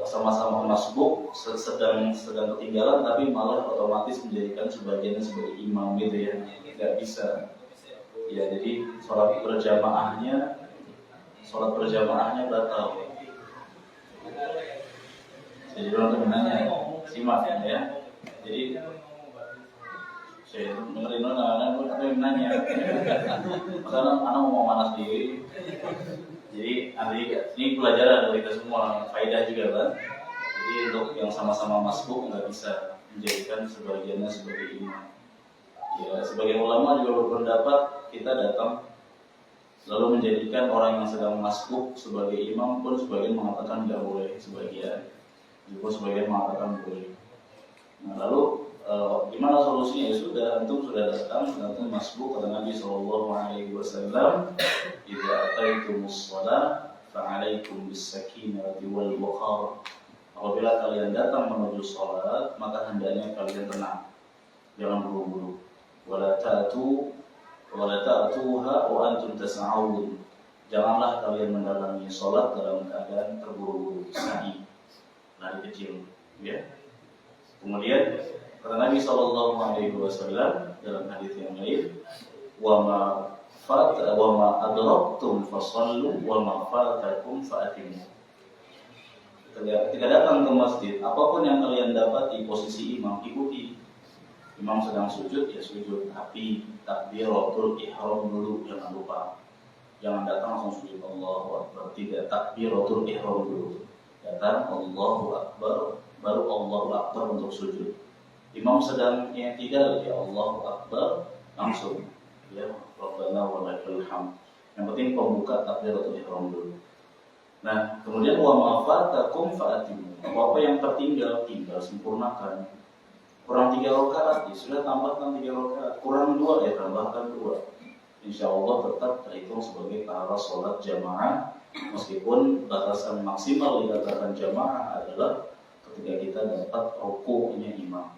sama-sama masbuk, sedang ketinggalan, tapi malah otomatis menjadikan sebagiannya sebagai imam gitu ya. Nggak bisa. Ya, jadi sholat berjamaahnya batal. Jadi orang menanya, simak ya. Jadi saya dengerin orang apa yang nanya. Masalah anak mau mana sendiri. Jadi nanti ini pelajaran dari kita semua, faedah juga kan. Jadi untuk yang sama-sama masbuk nggak bisa menjadikan sebagiannya sebagai imam. Ya, sebagian ulama juga berpendapat kita datang lalu menjadikan orang yang sedang masbuk sebagai imam pun sebagian mengatakan nggak boleh, sebagian mengatakan boleh. Nah, lalu gimana solusinya? Ya sudah, antum sudah datang masbuk kata Nabi SAW, "Idza ataytumus shalah fa'alaikum bis-sakinati wal waqar." Apabila kalian datang menuju salat, maka hendaknya kalian tenang, jangan buru-buru. Wala ta'tuha wa antum tas'aun. Janganlah kalian mendatangi salat dalam keadaan terburu-buru, sa'i, lari kecil, ya. Kemudian kata Nabi SAW dalam hadis yang lain, wa ma adraktum fasallu wa ma fatakum fa'atimu. Ketika datang ke masjid, apapun yang kalian dapat di posisi imam, ikuti. Imam sedang sujud, ya sujud, tapi takbiratul ihram dulu, jangan lupa. Jangan datang langsung sujud Allahu Akbar, tidak, takbiratul ihram dulu. Datang Allahu Akbar, baru Allahu Akbar untuk sujud. Imam sedang i'tidal, ya Allahu Akbar, langsung ya Rabbana wa lakal hamd. Yang penting pembuka takbiratul ihram dulu. Nah, kemudian wa ma fatakum fa'atimu. Apa yang tertinggal, tinggal sempurnakan. kurang 3 rakaat, ya sudah tambahkan 3 rakaat, kurang 2 ya tambahkan 2. Insya Allah tetap terhitung sebagai pahala sholat jamaah, meskipun batasan maksimal dikatakan jamaah adalah ketika kita dapat ruku'nya imam.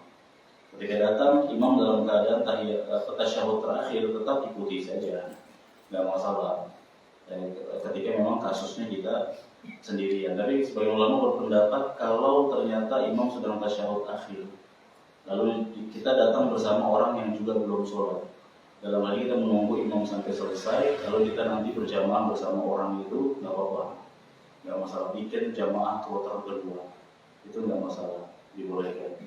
Ketika datang imam dalam keadaan tasyahud terakhir, tetap ikuti saja, nggak masalah. Dan ketika memang kasusnya kita sendirian. Tapi sebagian ulama berpendapat kalau ternyata imam sedang tasyahud akhir, lalu kita datang bersama orang yang juga belum sholat, dalam hal ini kita menunggu imam sampai selesai, lalu kita nanti berjamaah bersama orang itu, nggak apa-apa, nggak masalah. Bikin jamaah kloter kedua, itu nggak masalah, dibolehkan.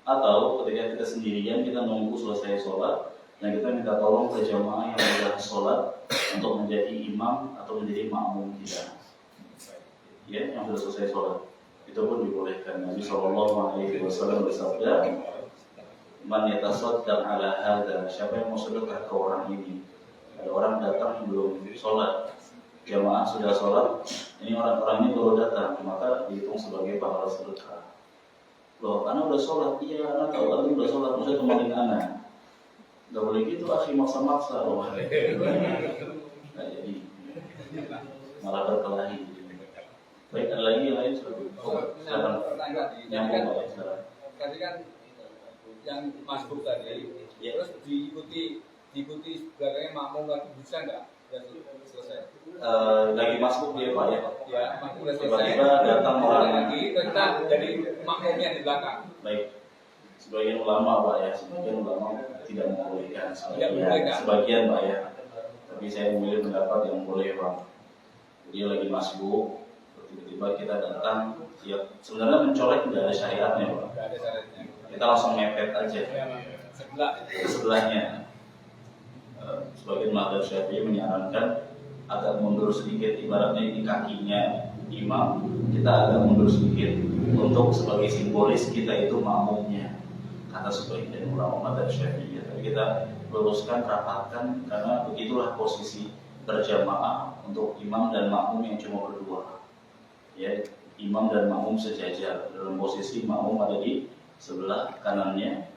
Atau ketika kita sendirian, kita nunggu selesai sholat, dan kita minta tolong ke jamaah yang sudah sholat untuk menjadi imam atau menjadi makmum kita, ya, yang sudah selesai sholat, itu pun dibolehkan. Nabi SAW bersabda, man yatasaddaq ala hadza, siapa yang mau sedekah ke orang ini. Ada orang datang belum sholat, jamaah sudah sholat, ini orang-orang ini baru datang, maka dihitung sebagai pahala sedekah. Loh, anak udah sholat, iya anak tahu anak udah sholat, maksudnya temenin anak. Gak boleh gitu, akhi maksa-maksa loh. Nah, jadi malah berkelahi. Baik, ada lagi yang lain? Silakan. Nyambung Pak, silakan. Tadi kan yang masuk tadi, ya. Terus diikuti belakangnya makmum lagi, bisa nggak? Selesai. Lagi masuk dia Pak ya? Ya, makmum udah selesai. Tiba-tiba datang orang lagi, kita jadi makmumnya di belakang. Baik. Sebagian ulama Pak ya, sebagian ulama tidak membolehkan. Sebagian Pak ya. Tapi saya memilih pendapat yang boleh Pak. Dia lagi masuk, tiba-tiba kita datang, ya sebenarnya mencolek tidak ada syariatnya Pak. Nggak ada syaratnya. Kita langsung mepet aja sebelahnya. Sebagian mazhab Syafi'i menyarankan agak mundur sedikit, ibaratnya di kakinya imam, kita agak mundur sedikit untuk sebagai simbolis kita itu makmumnya, kata sebagian ulama mazhab Syafi'i. Tapi kita luruskan, rapatkan, karena begitulah posisi berjamaah untuk imam dan makmum yang cuma berdua. Ya, imam dan makmum sejajar, dalam posisi makmum ada di sebelah kanannya,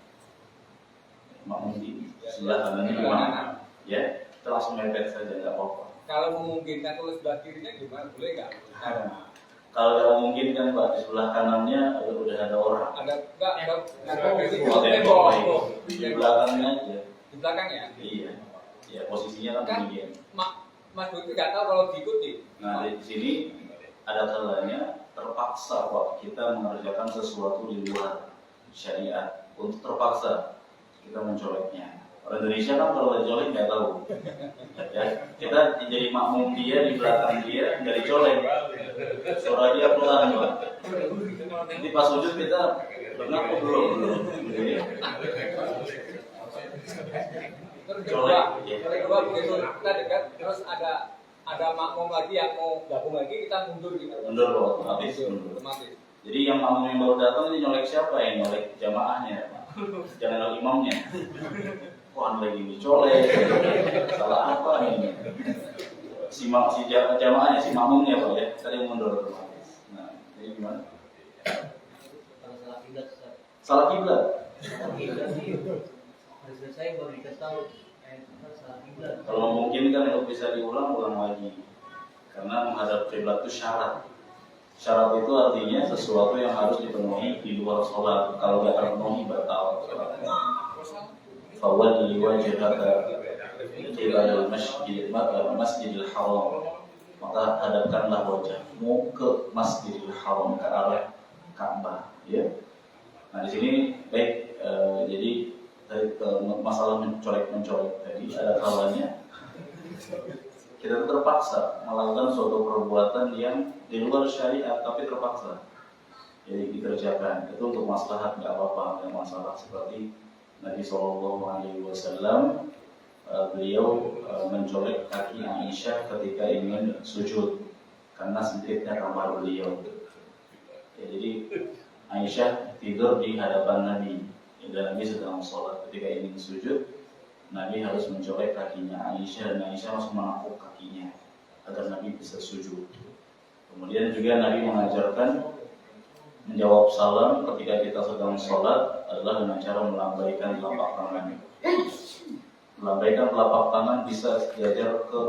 makmum di sebelah kanannya imam. Ya, kita langsung mepet saja, nggak apa-apa. Kalau memungkinkan kalau sebelah kirinya gimana? Boleh nggak? Kalau memungkinkan Pak, di sebelah kanannya udah ada orang. Ada Di belakangnya aja. Di belakangnya? Iya. Ya, posisinya kan begini. Mas Budi nggak tahu kalau diikuti. Nah, di sini ada kalanya terpaksa Pak kita mengerjakan sesuatu di luar syariat. Untuk terpaksa kita mencoleknya. Orang Indonesia kan kalau dicolek nggak tahu. Ya, kita jadi makmum dia, di belakang dia nggak dicolek. Suara dia pelan Pak. Nanti pas sujud kita benar kok belum. Kedua begitu kita dekat, terus ada makmum lagi yang mau gabung lagi, kita mundur gitu. Mundur Pak, otomatis mundur. Jadi yang makmum yang baru datang ini nyolek siapa? Yang nyolek jamaahnya, Pak. Jangan imamnya. Wah, lagi dicolek. Salah apa ini? Si jamaahnya, si makmumnya Pak ya, tadi mundur otomatis. Nah, jadi gimana? Salah kiblat. Salah kiblat. Harus selesai baru dikasih tahu. Salah kiblat. Kalau memungkinkan untuk bisa diulang lagi. Karena menghadap kiblat itu syarat. Syarat itu artinya sesuatu yang harus dipenuhi di luar sholat. Kalau nggak terpenuhi batal. Fawalli wajhaka qibala masjidil haram, maka hadapkanlah wajahmu ke Masjidil Haram, ke arah Ka'bah, ya. Nah di sini baik, jadi dari masalah mencolek tadi ada kalanya kita terpaksa melakukan suatu perbuatan yang di luar syariat tapi terpaksa jadi dikerjakan. Itu untuk maslahat nggak apa-apa, nggak masalah. Seperti Nabi SAW, beliau mencolek kaki Aisyah ketika ingin sujud karena sempitnya kamar beliau. Ya, jadi Aisyah tidur di hadapan Nabi dan Nabi sedang sholat. Ketika ingin sujud, Nabi harus mencolek kakinya Aisyah dan Aisyah langsung menakuk kakinya agar Nabi bisa sujud. Kemudian juga Nabi mengajarkan menjawab salam ketika kita sedang sholat adalah dengan cara melambaikan telapak tangan. Melambaikan telapak tangan bisa sejajar ke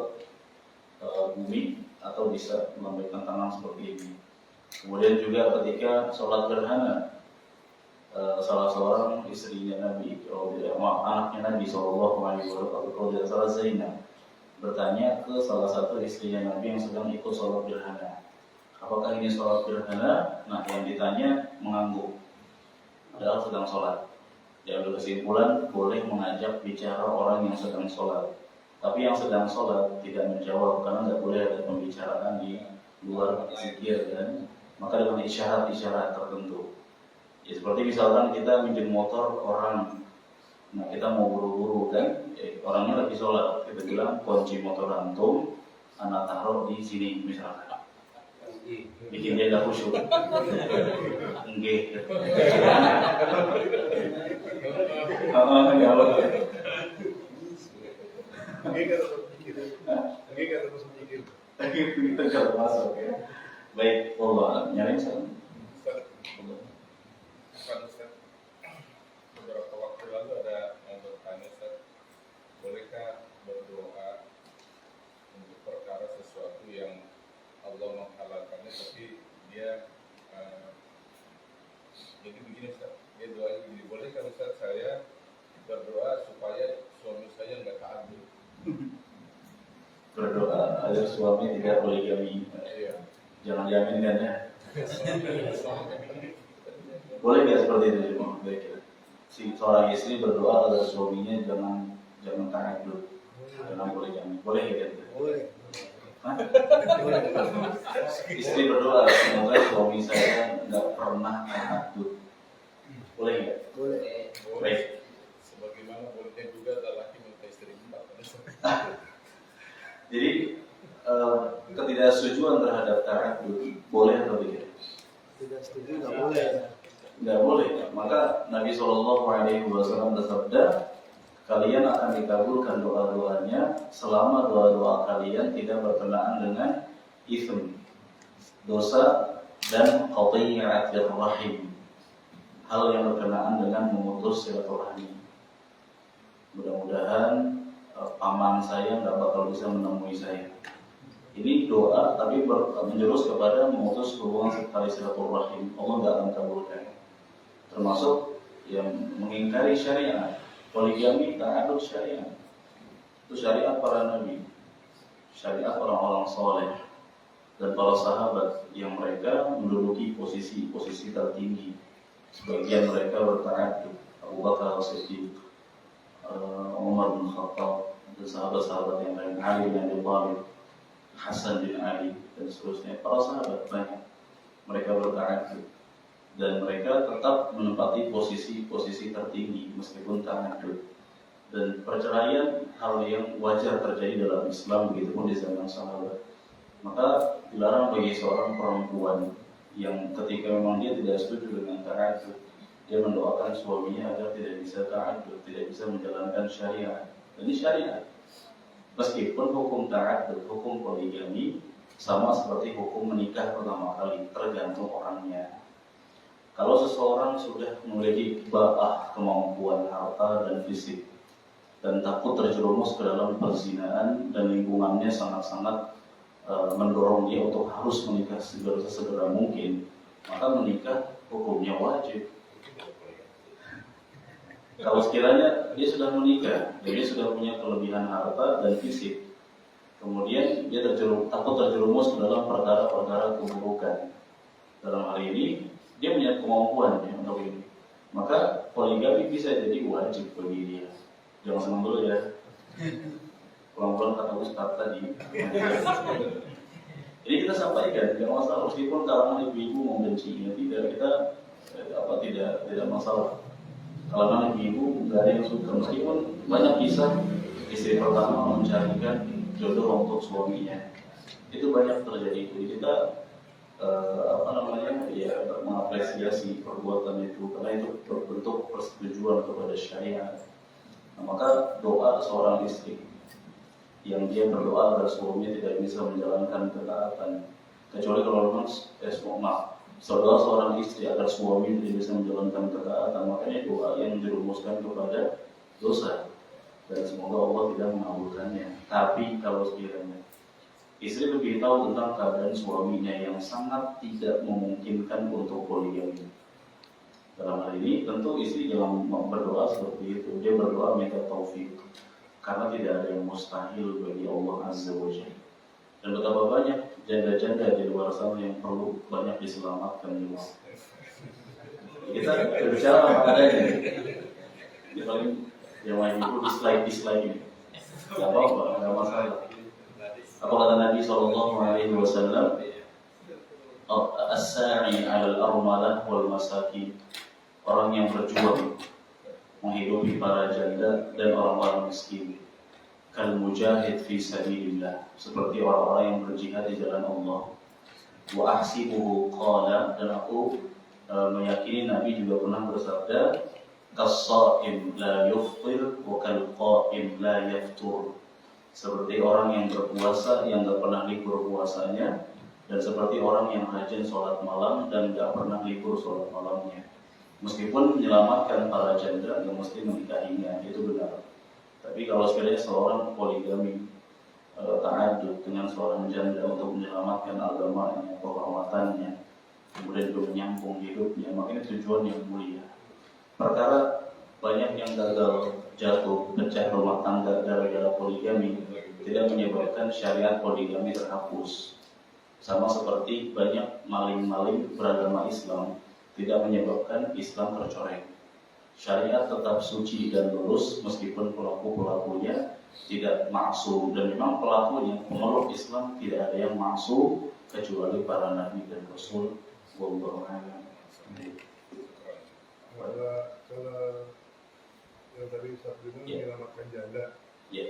bumi atau bisa melambaikan tangan seperti ini. Kemudian juga ketika sholat gerhana, salah seorang istrinya Nabi, anaknya Nabi SAW, kalau tidak salah Zainab, bertanya ke salah satu istrinya Nabi yang sedang ikut sholat gerhana, apakah ini sholat gerhana? Nah, yang ditanya mengangguk, padahal sedang sholat. Diambil kesimpulan boleh mengajak bicara orang yang sedang sholat, tapi yang sedang sholat tidak menjawab karena tidak boleh ada pembicaraan di luar zikir dan maka dengan isyarat-isyarat tertentu. Ya, seperti misalkan kita minjem motor orang, nah kita mau buru-buru kan, orangnya lagi sholat, kita bilang kunci motor antum, anak taruh di sini misalkan, bikin dia gak khusyuk, enggak, Enggak terus mikir. Itu kalau masuk ya. Baik, Allah nyari sana. Beberapa waktu lalu ada yang bertanya, Ustaz, bolehkah berdoa untuk perkara sesuatu yang Allah menghalalkannya, tapi dia jadi begini, Ustaz, dia doa begini, bolehkah Ustaz saya berdoa supaya suami saya nggak ta'adud? Berdoa agar suami tidak poligami. Iya. Jangan jamin kan ya. Boleh nggak seperti itu cuma kira-kira? Si seorang istri berdoa agar suaminya jangan ta'adud, jangan poligami. Boleh nggak gitu? Boleh. Hah? Istri berdoa semoga suami saya nggak pernah ta'adud. Boleh nggak? Boleh. Baik. Sebagaimana bolehnya juga lelaki minta istri 4. Jadi ketidaksetujuan terhadap ta'adud boleh atau tidak? Tidak setuju nggak boleh. Nggak boleh. Maka Nabi SAW bersabda, kalian akan dikabulkan doa-doanya selama doa-doa kalian tidak berkenaan dengan ism, dosa dan qati'atir rahim, hal yang berkenaan dengan memutus silaturahmi. Mudah-mudahan paman saya nggak bakal bisa menemui saya. Ini doa tapi menjurus kepada memutus hubungan tali silaturahim. Allah nggak akan kabulkan. Termasuk yang mengingkari syariat, poligami, ta'adud syariat. Itu syariat para nabi, syariat orang-orang soleh dan para sahabat yang mereka menduduki posisi tertinggi. Sebagian mereka berta'adud, Abu Bakar As-Siddiq, Umar bin Khattab, dan sahabat-sahabat yang lain, Ali bin Abi Thalib, Hasan bin Ali, dan seterusnya. Para sahabat banyak mereka berta'adud dan mereka tetap menempati posisi tertinggi meskipun ta'adud. Dan perceraian hal yang wajar terjadi dalam Islam, begitupun di zaman sahabat. Maka dilarang bagi seorang perempuan yang ketika memang dia tidak setuju dengan ta'adud, dia mendoakan suaminya agar tidak bisa ta'adud, tidak bisa menjalankan syariat. Ini syariat. Meskipun hukum ta'adud, hukum poligami sama seperti hukum menikah pertama kali, tergantung orangnya. Kalau seseorang sudah memiliki ba'ah kemampuan harta dan fisik dan takut terjerumus ke dalam perzinaan dan lingkungannya sangat-sangat mendorong dia untuk harus menikah segera mungkin, maka menikah hukumnya wajib. Kalau sekiranya dia sudah menikah, dia sudah punya kelebihan harta dan fisik, kemudian dia takut terjerumus ke dalam perkara-perkara keburukan, dalam hal ini dia punya kemampuan ya, untuk ini, maka poligami bisa jadi wajib bagi dia. Jangan senang dulu ya, pulang-pulang kata Ustaz tadi. Jadi kita sampaikan, tidak masalah, meskipun kalangan ibu-ibu membencinya, tidak masalah. Kalangan ibu-ibu nggak ada yang suka, meskipun banyak kisah istri pertama mencarikan jodoh untuk suaminya, itu banyak terjadi. Jadi kita mengapresiasi perbuatan itu karena itu bentuk persetujuan kepada syariat. Nah, maka doa seorang istri yang dia berdoa agar suaminya tidak bisa menjalankan ketaatan, kecuali kalau memang Doa seorang istri agar suami bisa menjalankan ketaatan, makanya doa yang dirumuskan kepada dosa, dan semoga Allah tidak mengabulkannya. Tapi kalau sekiranya istri lebih tahu tentang keadaan suaminya yang sangat tidak memungkinkan untuk poligami, dalam hal ini tentu istri jangan berdoa seperti itu. Dia berdoa minta taufik, karena tidak ada yang mustahil bagi Allah Azza wa Jalla. Dan betapa banyak janda-janda di luar sana yang perlu banyak diselamatkan juga. Kita berbicara apa adanya. Ini paling yang lain itu dislike ini. Gak apa-apa, gak masalah. Apa kata Nabi SAW? As-sa'i 'alal armalah wal masakin. Orang yang berjuang menghidupi para janda dan orang-orang miskin. Kal mujahid fi sabilillah, seperti orang-orang yang berjihad di jalan Allah. Wa ahsibuhu qala, dan aku meyakini Nabi juga pernah bersabda, kas-sha'im la yuftir wa kal-qa'im la yaftur, seperti orang yang berpuasa yang tidak pernah libur puasanya, dan seperti orang yang rajin sholat malam dan tidak pernah libur sholat malamnya. Meskipun menyelamatkan para janda, yang mesti menikahinya, itu benar. Tapi kalau sekiranya seorang poligami, ta'adud dengan seorang janda untuk menyelamatkan agamanya, kehormatannya, kemudian juga menyambung hidupnya, makanya tujuan yang mulia. Perkara banyak yang gagal, jatuh, pecah rumah tangga gara-gara poligami tidak menyebabkan syariat poligami terhapus. Sama seperti banyak maling-maling beragama Islam tidak menyebabkan Islam tercoreng. Syariat tetap suci dan lurus meskipun pelaku-pelakunya tidak maksum, dan memang pelakunya pemeluk Islam tidak ada yang maksum kecuali para nabi dan rasul. Wallahu a'lam. Kalau yang tadi Ustaz bilang menyelamatkan janda. Ya.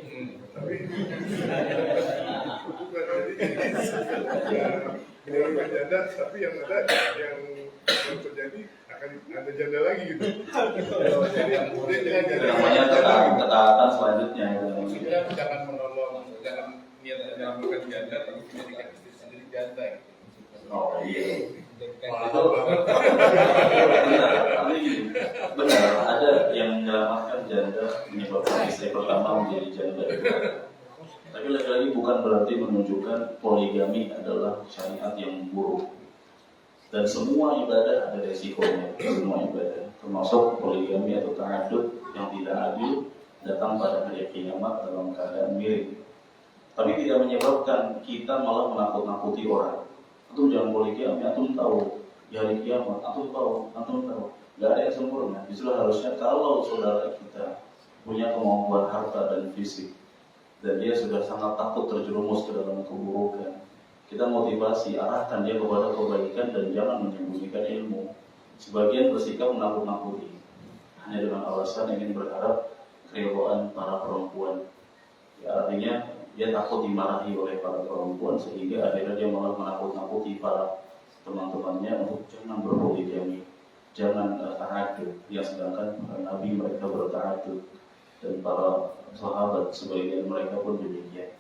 Tapi bukan jadi menyelamatkan janda, tapi yang ada yang terjadi akan ada janda lagi gitu. Jadi dia jangan Namanya ketaatan selanjutnya. Kita jangan menolong, jangan niat menyelamatkan janda, tapi menjadikan istri sendiri janda. Oh iya. Itu Benar, ada yang menyelamatkan janda menyebabkan istri pertama menjadi janda. Tapi lagi-lagi bukan berarti menunjukkan poligami adalah syariat yang buruk. Dan semua ibadah ada resikonya, semua ibadah, termasuk poligami atau ta'adud yang tidak adil datang pada hari kiamat dalam keadaan mirip. Tapi tidak menyebabkan kita malah menakut-nakuti orang. Antum jangan poligami, antum tahu di hari kiamat, antum tahu. Gak ada yang sempurna. Justru harusnya kalau saudara kita punya kemampuan harta dan fisik, dan dia sudah sangat takut terjerumus ke dalam keburukan, kita motivasi, arahkan dia kepada kebaikan dan jangan menyembunyikan ilmu. Sebagian bersikap menakut-nakuti hanya dengan alasan ingin berharap keridhaan para perempuan. Ya, artinya dia takut dimarahi oleh para perempuan sehingga akhirnya dia malah menakut-nakuti para teman-temannya untuk jangan berpoligami, jangan ta'adud. Ya, sedangkan para nabi mereka berta'adud dan para sahabat sebagian mereka pun demikian.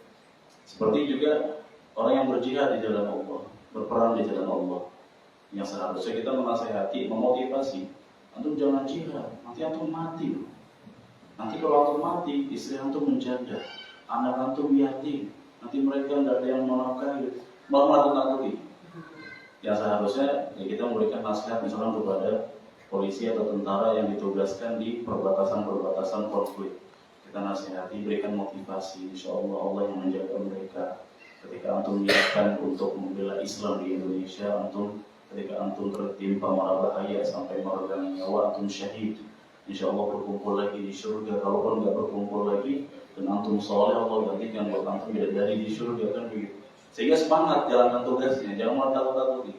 Seperti juga orang yang berjihad di jalan Allah, berperang di jalan Allah, yang seharusnya kita menasihati, memotivasi, antum jangan jihad, nanti antum mati. Nanti kalau antum mati, istri antum menjanda, anak antum yatim, nanti mereka tidak ada yang menafkahi, malah nakut-nakuti. Yang seharusnya ya kita memberikan nasihat misalnya kepada polisi atau tentara yang ditugaskan di perbatasan-perbatasan konflik. Kita nasihati, berikan motivasi, insya Allah Allah yang menjaga mereka. Ketika antum niatkan untuk membela Islam di Indonesia, ketika antum tertimpa mara bahaya sampai meregang nyawa, antum syahid, insya Allah berkumpul lagi di surga. Kalaupun nggak berkumpul lagi dan antum soleh, Allah gantikan buat antum bidadari di surga, kan begitu. Sehingga semangat jalankan tugasnya, jangan malah takut-takuti.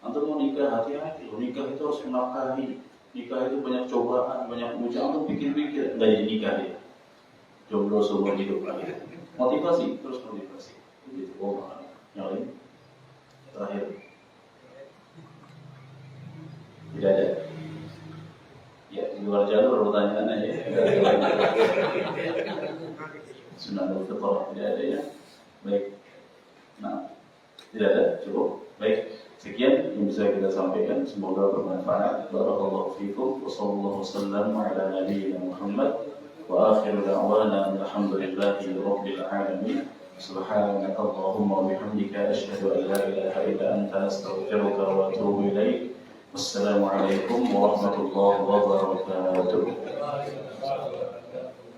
Antum mau nikah, hati-hati loh, nikah itu harus menafkahi. Nikah itu banyak cobaan, banyak ujian, antum pikir-pikir, nggak jadi nikah dia. Jomblo seumur hidup lagi. Motivasi, terus motivasi. Begitu. Oh, yang lain? Terakhir. Tidak ada. Ya, di luar jalur pertanyaannya ya. Sunnah al-fitrah tidak ada ya. Baik. Nah, tidak ada, cukup. Baik. Sekian yang bisa kita sampaikan, semoga bermanfaat. Barakallahu fikum wa sallallahu wasallam ala nabiyyina Muhammad wa akhiru da'wana alhamdulillahi rabbil alamin. Subhanaka Allahumma wa bihamdika asyhadu an la ilaha illa anta astaghfiruka wa atubu ilaik. Wassalamu alaikum warahmatullahi wabarakatuh.